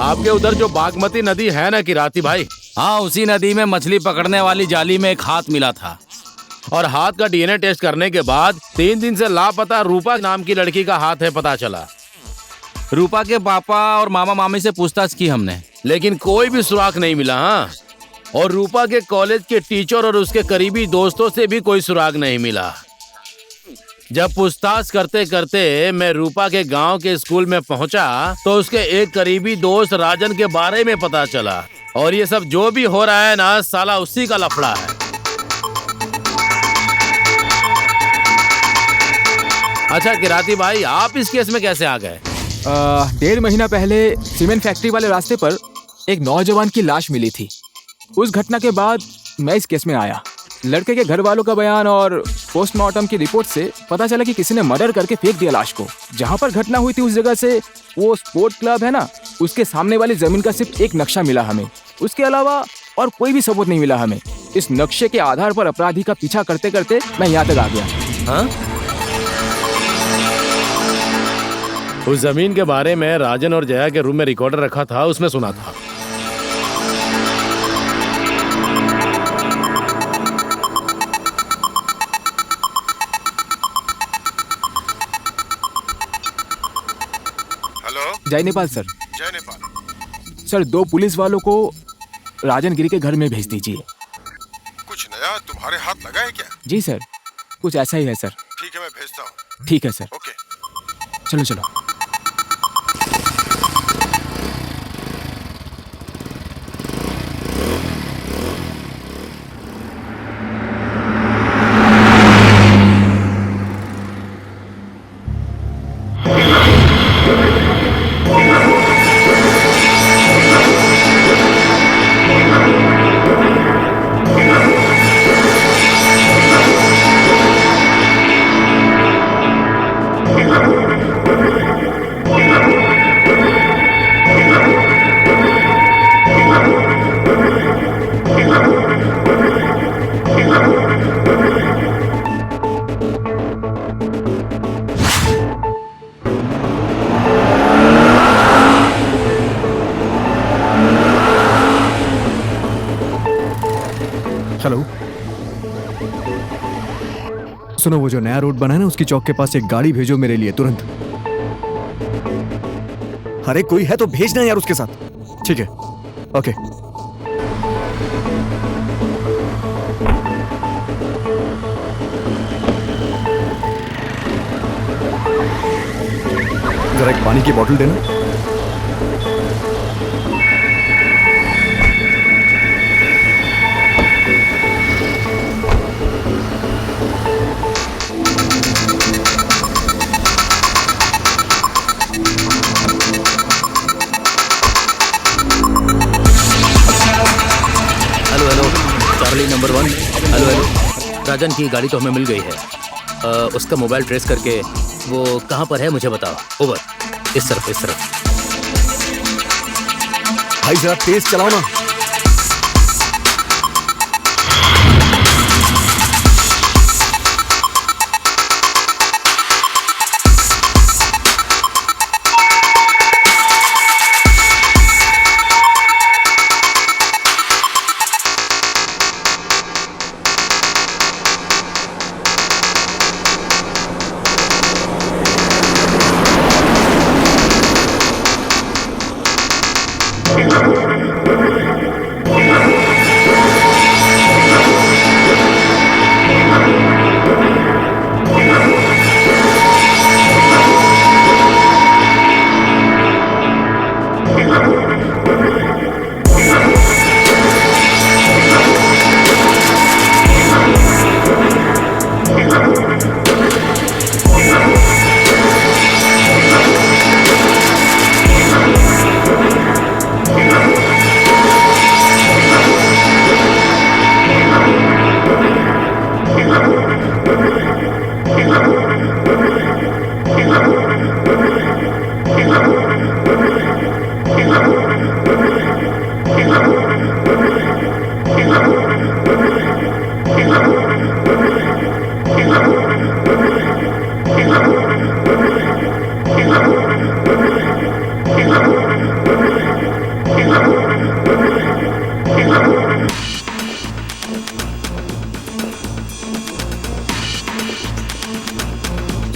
आपके उधर जो बागमती नदी है ना किराती भाई, हाँ उसी नदी में मछली पकड़ने वाली जाली में एक हाथ मिला था और हाथ का डीएनए टेस्ट करने के बाद 3 दिन से लापता रूपा नाम की लड़की का हाथ है पता चला। रूपा के पापा और मामा मामी से पूछताछ की हमने, लेकिन कोई भी सुराग नहीं मिला। हाँ, और रूपा के कॉलेज के टीचर और उसके करीबी दोस्तों से भी कोई सुराग नहीं मिला। जब पूछताछ करते करते मैं रूपा के गांव के स्कूल में पहुंचा तो उसके एक करीबी दोस्त राजन के बारे में पता चला, और ये सब जो भी हो रहा है ना, साला उसी का लफड़ा है। अच्छा किराती भाई, आप इस केस में कैसे आ गए? 1.5 महीना पहले सीमेंट फैक्ट्री वाले रास्ते पर एक नौजवान की लाश मिली थी। उस घटना के बाद मैं इस केस में आया। लड़के के घर वालों का बयान और पोस्टमार्टम की रिपोर्ट से पता चला कि किसी ने मर्डर करके फेंक दिया लाश को। जहां पर घटना हुई थी उस जगह से वो स्पोर्ट क्लब है ना, उसके सामने वाली जमीन का सिर्फ एक नक्शा मिला हमें। उसके अलावा और कोई भी सबूत नहीं मिला हमें। इस नक्शे के आधार पर अपराधी का पीछा करते करते मैं यहाँ तक आ गया। हाँ? उस जमीन के बारे में राजन और जया के रूम में रिकॉर्डर रखा था, उसमें सुना था। जय नेपाल सर। जय नेपाल सर, 2 पुलिस वालों को राजन गिरी के घर में भेज दीजिए। कुछ नया तुम्हारे हाथ लगा है क्या? जी सर, कुछ ऐसा ही है सर। ठीक है, मैं भेजता हूँ। ठीक है सर। ओके, चलो चलो। हेलो, सुनो, वो जो नया रोड बना है ना, उसकी चौक के पास एक गाड़ी भेजो मेरे लिए तुरंत। अरे कोई है तो भेजना यार उसके साथ। ठीक है, ओके। जरा एक पानी की बोतल देना। Hello hello, Charlie number 1। Hello hello. Rajan की गाड़ी तो हमें मिल गई है। उसका मोबाइल ट्रेस करके वो कहाँ पर है मुझे बताओ। ओवर। इस तरफ, इस तरफ। भाई जरा तेज चलाओ ना।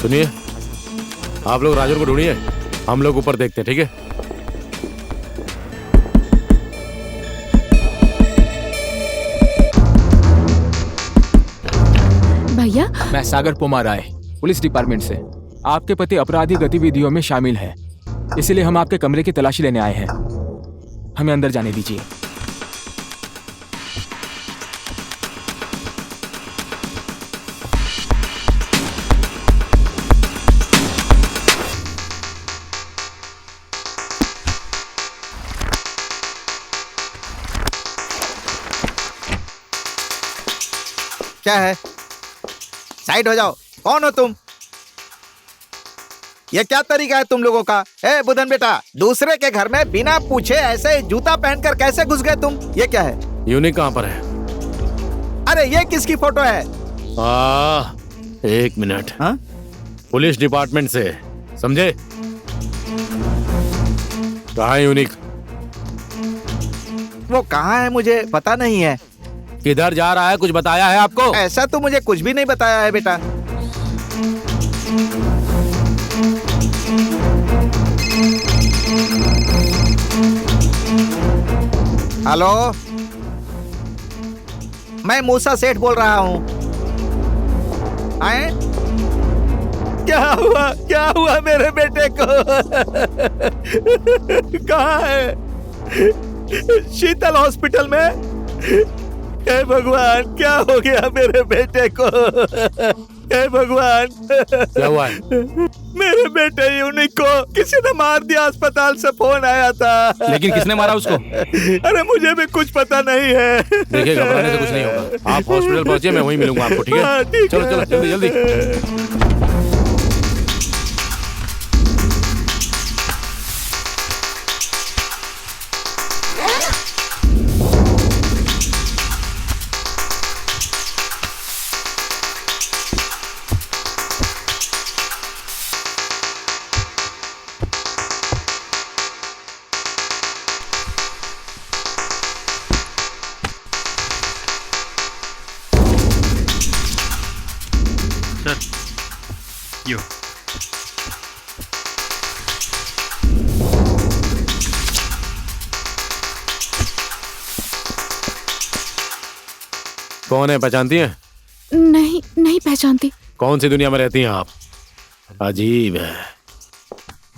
सुनिए, आप लोग राजन को ढूंढिए, हम लोग ऊपर देखते हैं, ठीक है? भैया, मैं सागर पोमा राय, पुलिस डिपार्टमेंट से। आपके पति अपराधी गतिविधियों में शामिल है, इसलिए हम आपके कमरे की तलाशी लेने आए हैं। हमें अंदर जाने दीजिए। क्या है? साइड हो जाओ। कौन हो तुम? ये क्या तरीका है तुम लोगों का? ए बुधन बेटा, दूसरे के घर में बिना पूछे ऐसे जूता पहनकर कैसे घुस गए तुम? ये क्या है? यूनिक कहाँ पर है? अरे ये किसकी फोटो है? एक मिनट। हाँ? पुलिस डिपार्टमेंट से, समझे? कहाँ है यूनिक? वो कहाँ है मुझे पता नहीं है। किधर जा रहा है, कुछ बताया है आपको? ऐसा तो मुझे कुछ भी नहीं बताया है बेटा। हेलो, मैं मूसा सेठ बोल रहा हूँ। आए? क्या हुआ मेरे बेटे को? कहाँ है? शीतल हॉस्पिटल में? हे भगवान, क्या हो गया मेरे बेटे को? हे भगवान, क्या हुआ है? मेरे बेटे यूनिक को किसी ने मार दिया। अस्पताल से फोन आया था। लेकिन किसने मारा उसको? अरे मुझे भी कुछ पता नहीं है। देखिए, घबराने से कुछ नहीं होगा। आप हॉस्पिटल पहुंचिए, मैं वहीं मिलूंगा आपको, ठीक है? हाँ, ठीक चलो है। चलो, जल्दी जल्दी। कौन है, पहचानती हैं? नहीं, नहीं पहचानती। कौन सी दुनिया में रहती हैं आप? अजीब है।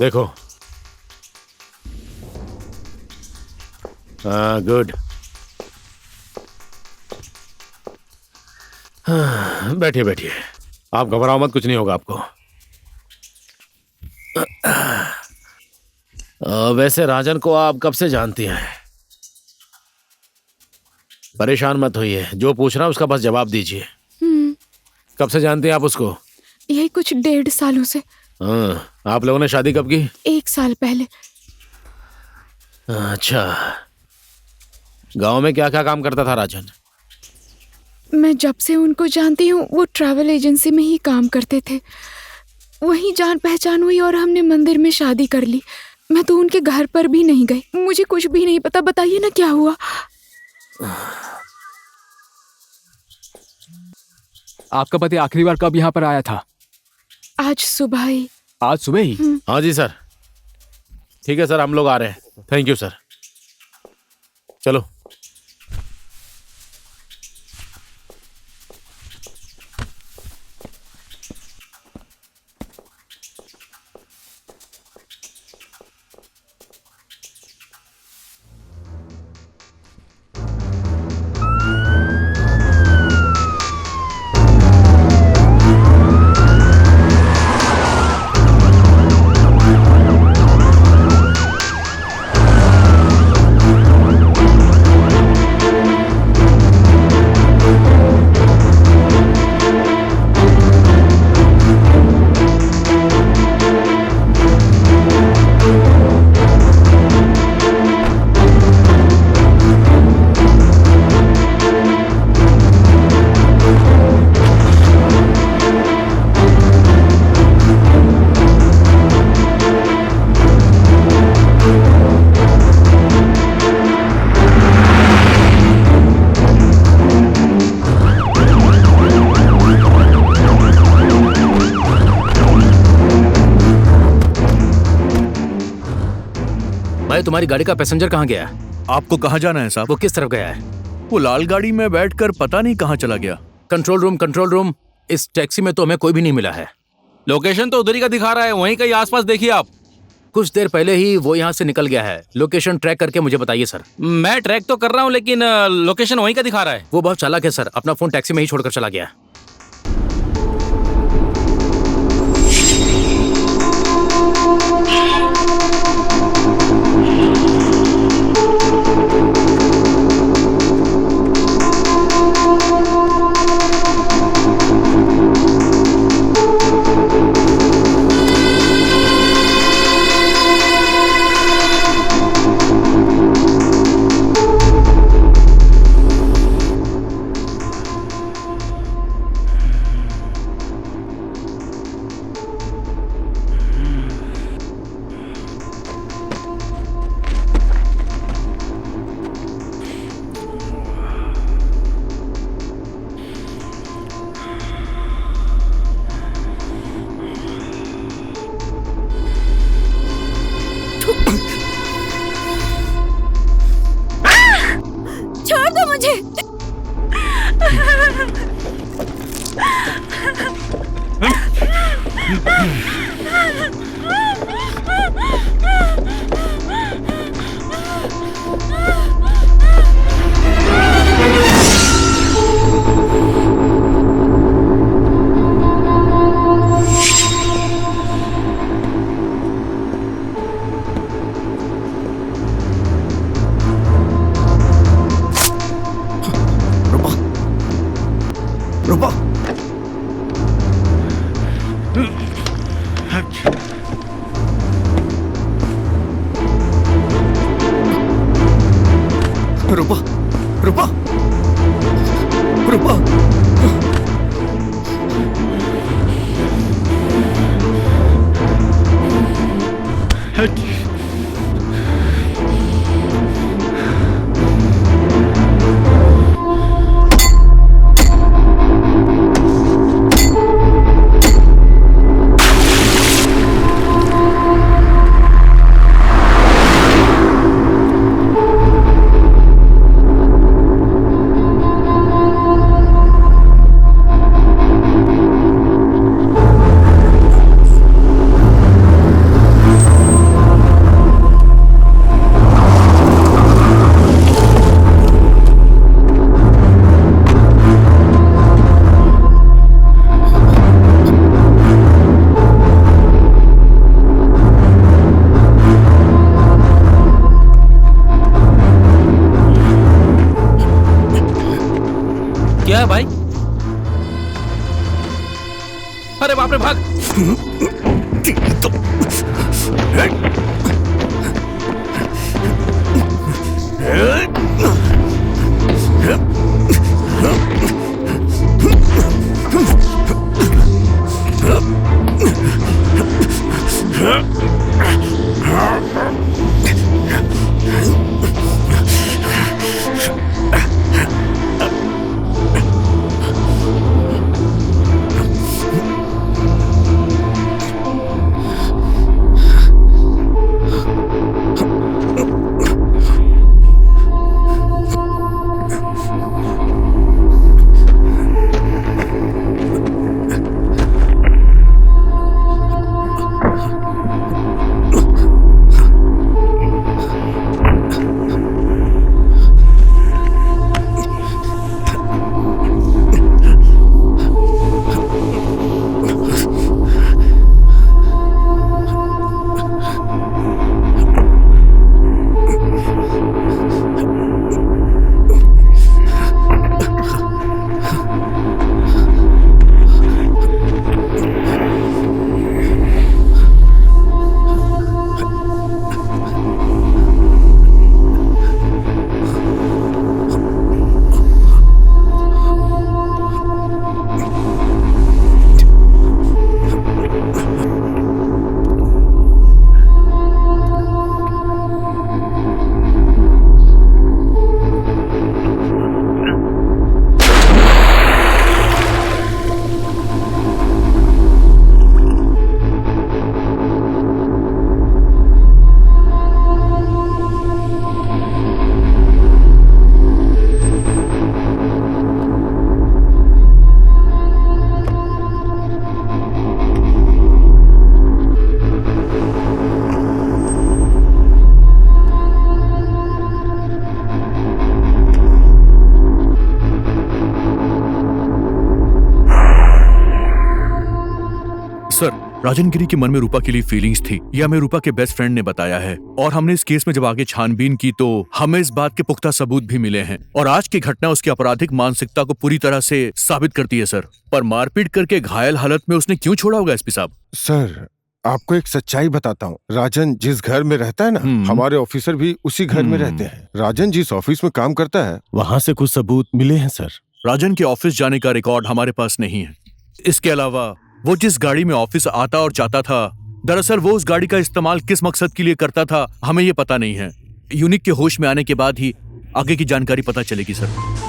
देखो। हाँ, गुड। हाँ, बैठिए बैठिए, आप घबराओ मत, कुछ नहीं होगा आपको। वैसे राजन को आप कब से जानती हैं? परेशान मत होइए, जो पूछ रहा हूं उसका बस जवाब दीजिए। कब से जानते हैं आप उसको? यही कुछ 1.5 सालों से। हाँ, आप लोगों ने शादी कब की? 1 साल पहले। अच्छा, गांव में क्या क्या काम करता था राजन? मैं जब से उनको जानती हूँ वो ट्रैवल एजेंसी में ही काम करते थे। वहीं जान पहचान हुई और हमने मंदिर में शादी कर ली। मैं तो उनके घर पर भी नहीं गई, मुझे कुछ भी नहीं पता। बताइए ना क्या हुआ। आपका पति आखिरी बार कब यहाँ पर आया था? आज सुबह ही। आज सुबह ही? हाँ जी सर। ठीक है सर, हम लोग आ रहे हैं। Thank you sir. चलो। भाई तुम्हारी गाड़ी का पैसेंजर कहाँ गया? आपको कहाँ जाना है साहब? वो किस तरफ गया है? वो लाल गाड़ी में बैठकर पता नहीं कहाँ चला गया। कंट्रोल रूम, इस टैक्सी में तो हमें कोई भी नहीं मिला है। लोकेशन तो उधर ही का दिखा रहा है, वहीं कहीं आसपास देखिए आप। कुछ देर पहले ही वो यहाँ से निकल गया है। लोकेशन ट्रैक करके मुझे बताइए सर। मैं ट्रैक तो कर रहा हूँ लेकिन लोकेशन वहीं का दिखा रहा है। वो बहुत चालाक है सर, अपना फोन टैक्सी में ही छोड़कर चला गया। छोड़ दो मुझे। रुको। रुको रुको रुको। अरे बाप रे, भाग। सर, राजन गिरी के मन में रूपा के लिए फीलिंग्स थी, यह हमें रूपा के बेस्ट फ्रेंड ने बताया है। और हमने इस केस में जब आगे छानबीन की तो हमें इस बात के पुख्ता सबूत भी मिले हैं। और आज की घटना उसकी आपराधिक मानसिकता को पूरी तरह से साबित करती है सर। पर मारपीट करके घायल हालत में उसने क्यों छोड़ा होगा एसपी साहब? सर, आपको एक सच्चाई बताता हूँ। राजन जिस घर में रहता है ना, हमारे ऑफिसर भी उसी घर में रहते हैं। राजन जिस ऑफिस में काम करता है, वहाँ से कुछ सबूत मिले हैं सर। राजन के ऑफिस जाने का रिकॉर्ड हमारे पास नहीं है। इसके अलावा वो जिस गाड़ी में ऑफिस आता और जाता था, दरअसल वो उस गाड़ी का इस्तेमाल किस मकसद के लिए करता था, हमें ये पता नहीं है। यूनिक के होश में आने के बाद ही आगे की जानकारी पता चलेगी सर।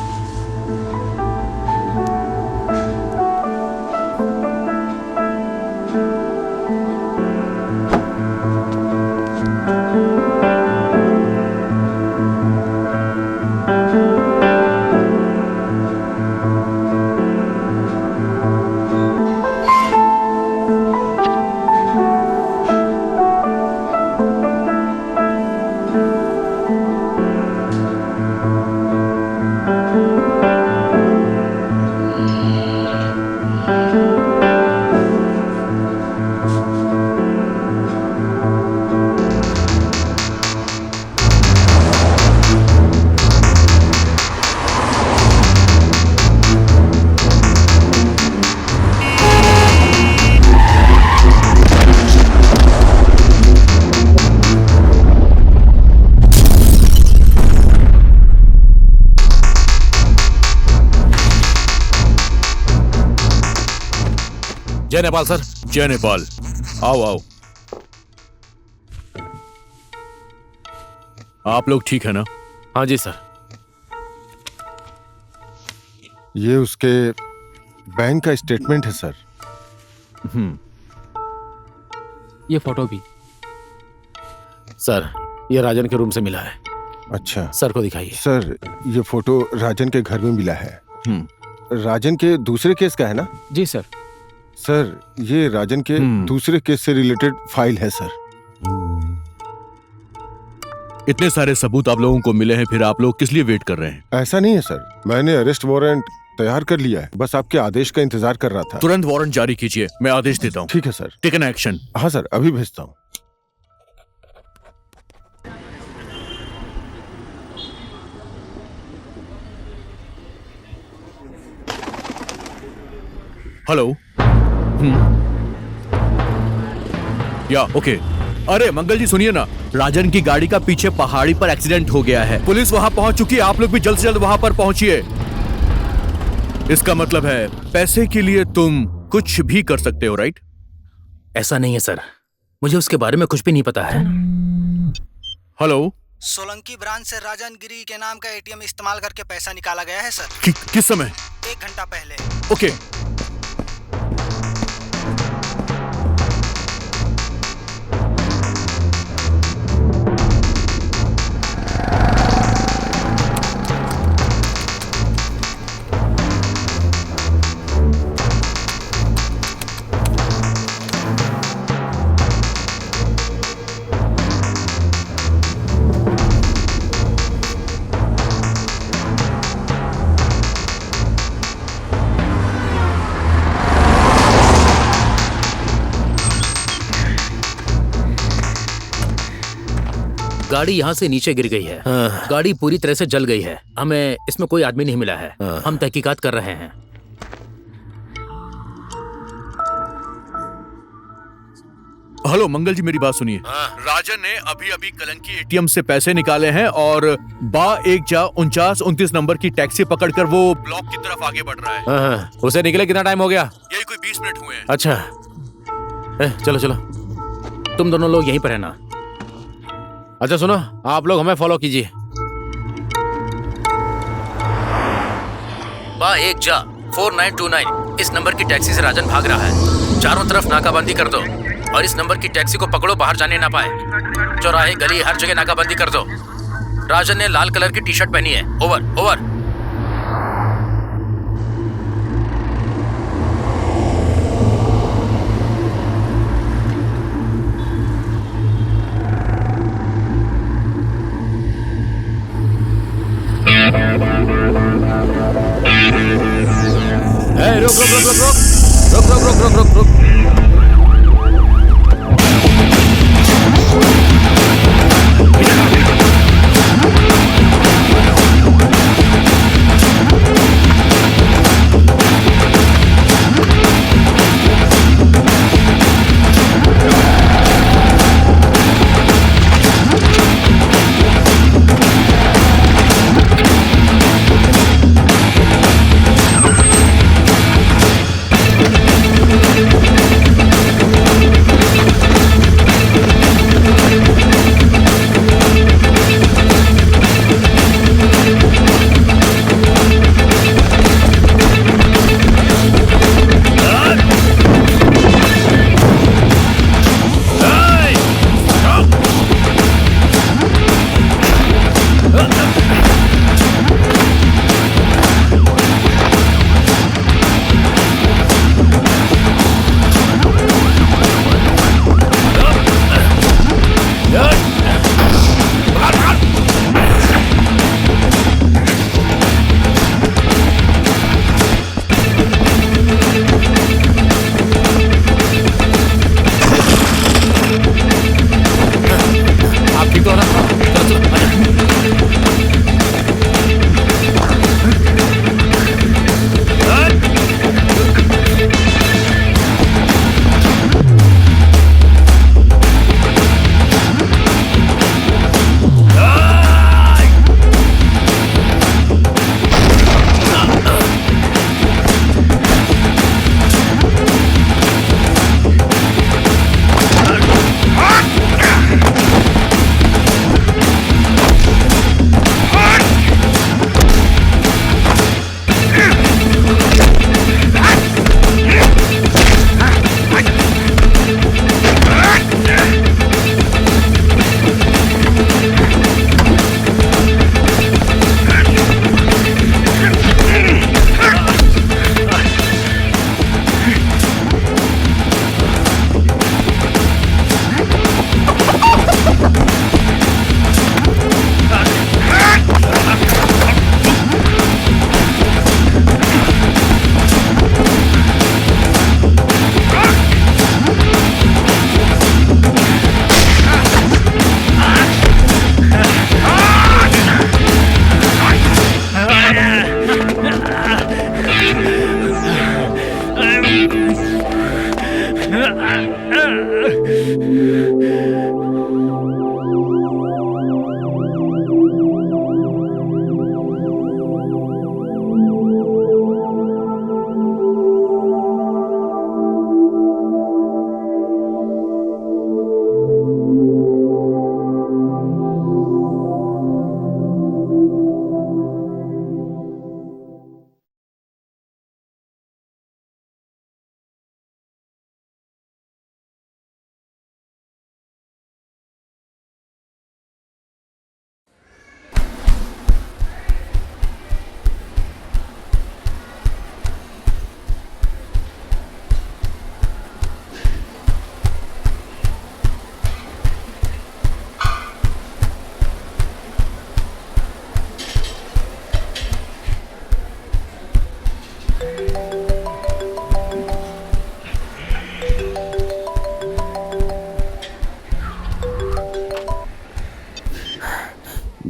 जय नेपाल सर। जय नेपाल। आओ आओ। आप लोग ठीक है ना? हाँ जी सर। ये उसके बैंक का स्टेटमेंट है सर। ये फोटो भी। सर, ये राजन के रूम से मिला है। अच्छा, सर को दिखाइए। सर, ये फोटो राजन के घर में मिला है। राजन के दूसरे केस का है ना? जी सर। सर, ये राजन के दूसरे केस से रिलेटेड फाइल है सर। इतने सारे सबूत आप लोगों को मिले हैं, फिर आप लोग किस लिए वेट कर रहे हैं? ऐसा नहीं है सर, मैंने अरेस्ट वारंट तैयार कर लिया है, बस आपके आदेश का इंतजार कर रहा था। तुरंत वारंट जारी कीजिए, मैं आदेश देता हूँ। ठीक है सर। Take an action. हाँ सर, अभी भेजता हूँ। हेलो। या ओके। अरे मंगल जी सुनिए ना, राजन की गाड़ी का पीछे पहाड़ी पर एक्सीडेंट हो गया है। पुलिस वहां पहुंच चुकी है, आप लोग भी जल्द से जल्द वहां पर पहुंचिए। इसका मतलब है पैसे के लिए तुम कुछ भी कर सकते हो, राइट? ऐसा नहीं है सर, मुझे उसके बारे में कुछ भी नहीं पता है। हेलो, सोलंकी ब्रांच से राजन गिरी के नाम का एटीएम इस्तेमाल करके पैसा निकाला गया है सर। किस समय? 1 घंटा पहले। ओके। गाड़ी यहाँ से नीचे गिर गई है। गाड़ी पूरी तरह से जल गई है। हमें इसमें कोई आदमी नहीं मिला है। हम तहकीकात कर रहे हैं। हेलो मंगल जी, मेरी बात सुनिए। राजन ने अभी अभी कलंकी एटीएम से पैसे निकाले हैं और 4929 नंबर की टैक्सी पकड़कर वो ब्लॉक की तरफ आगे बढ़ रहा है। उसे निकले कितना टाइम हो गया? यही कोई 20 मिनट हुए हैं। अच्छा, चलो चलो, तुम दोनों लोग यहीं पर रहना। अच्छा सुनो, आप लोग हमें फॉलो कीजिए। 4929 इस नंबर की टैक्सी से राजन भाग रहा है। चारों तरफ नाकाबंदी कर दो और इस नंबर की टैक्सी को पकड़ो, बाहर जाने ना पाए। चौराहे, गली, हर जगह नाकाबंदी कर दो। राजन ने लाल कलर की टी शर्ट पहनी है। Over over. रुक रुक रुक रुक रुक रुक रुक रुक रुक रुक।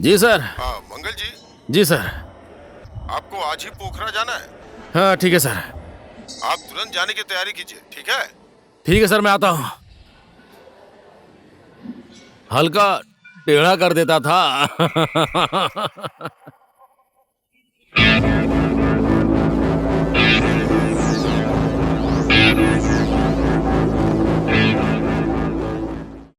जी सर। हाँ मंगल जी, जी सर। आपको आज ही पोखरा जाना है। हाँ ठीक है सर। आप तुरंत जाने की तैयारी कीजिए, ठीक है? ठीक है सर, मैं आता हूँ। हल्का टेढ़ा कर देता था।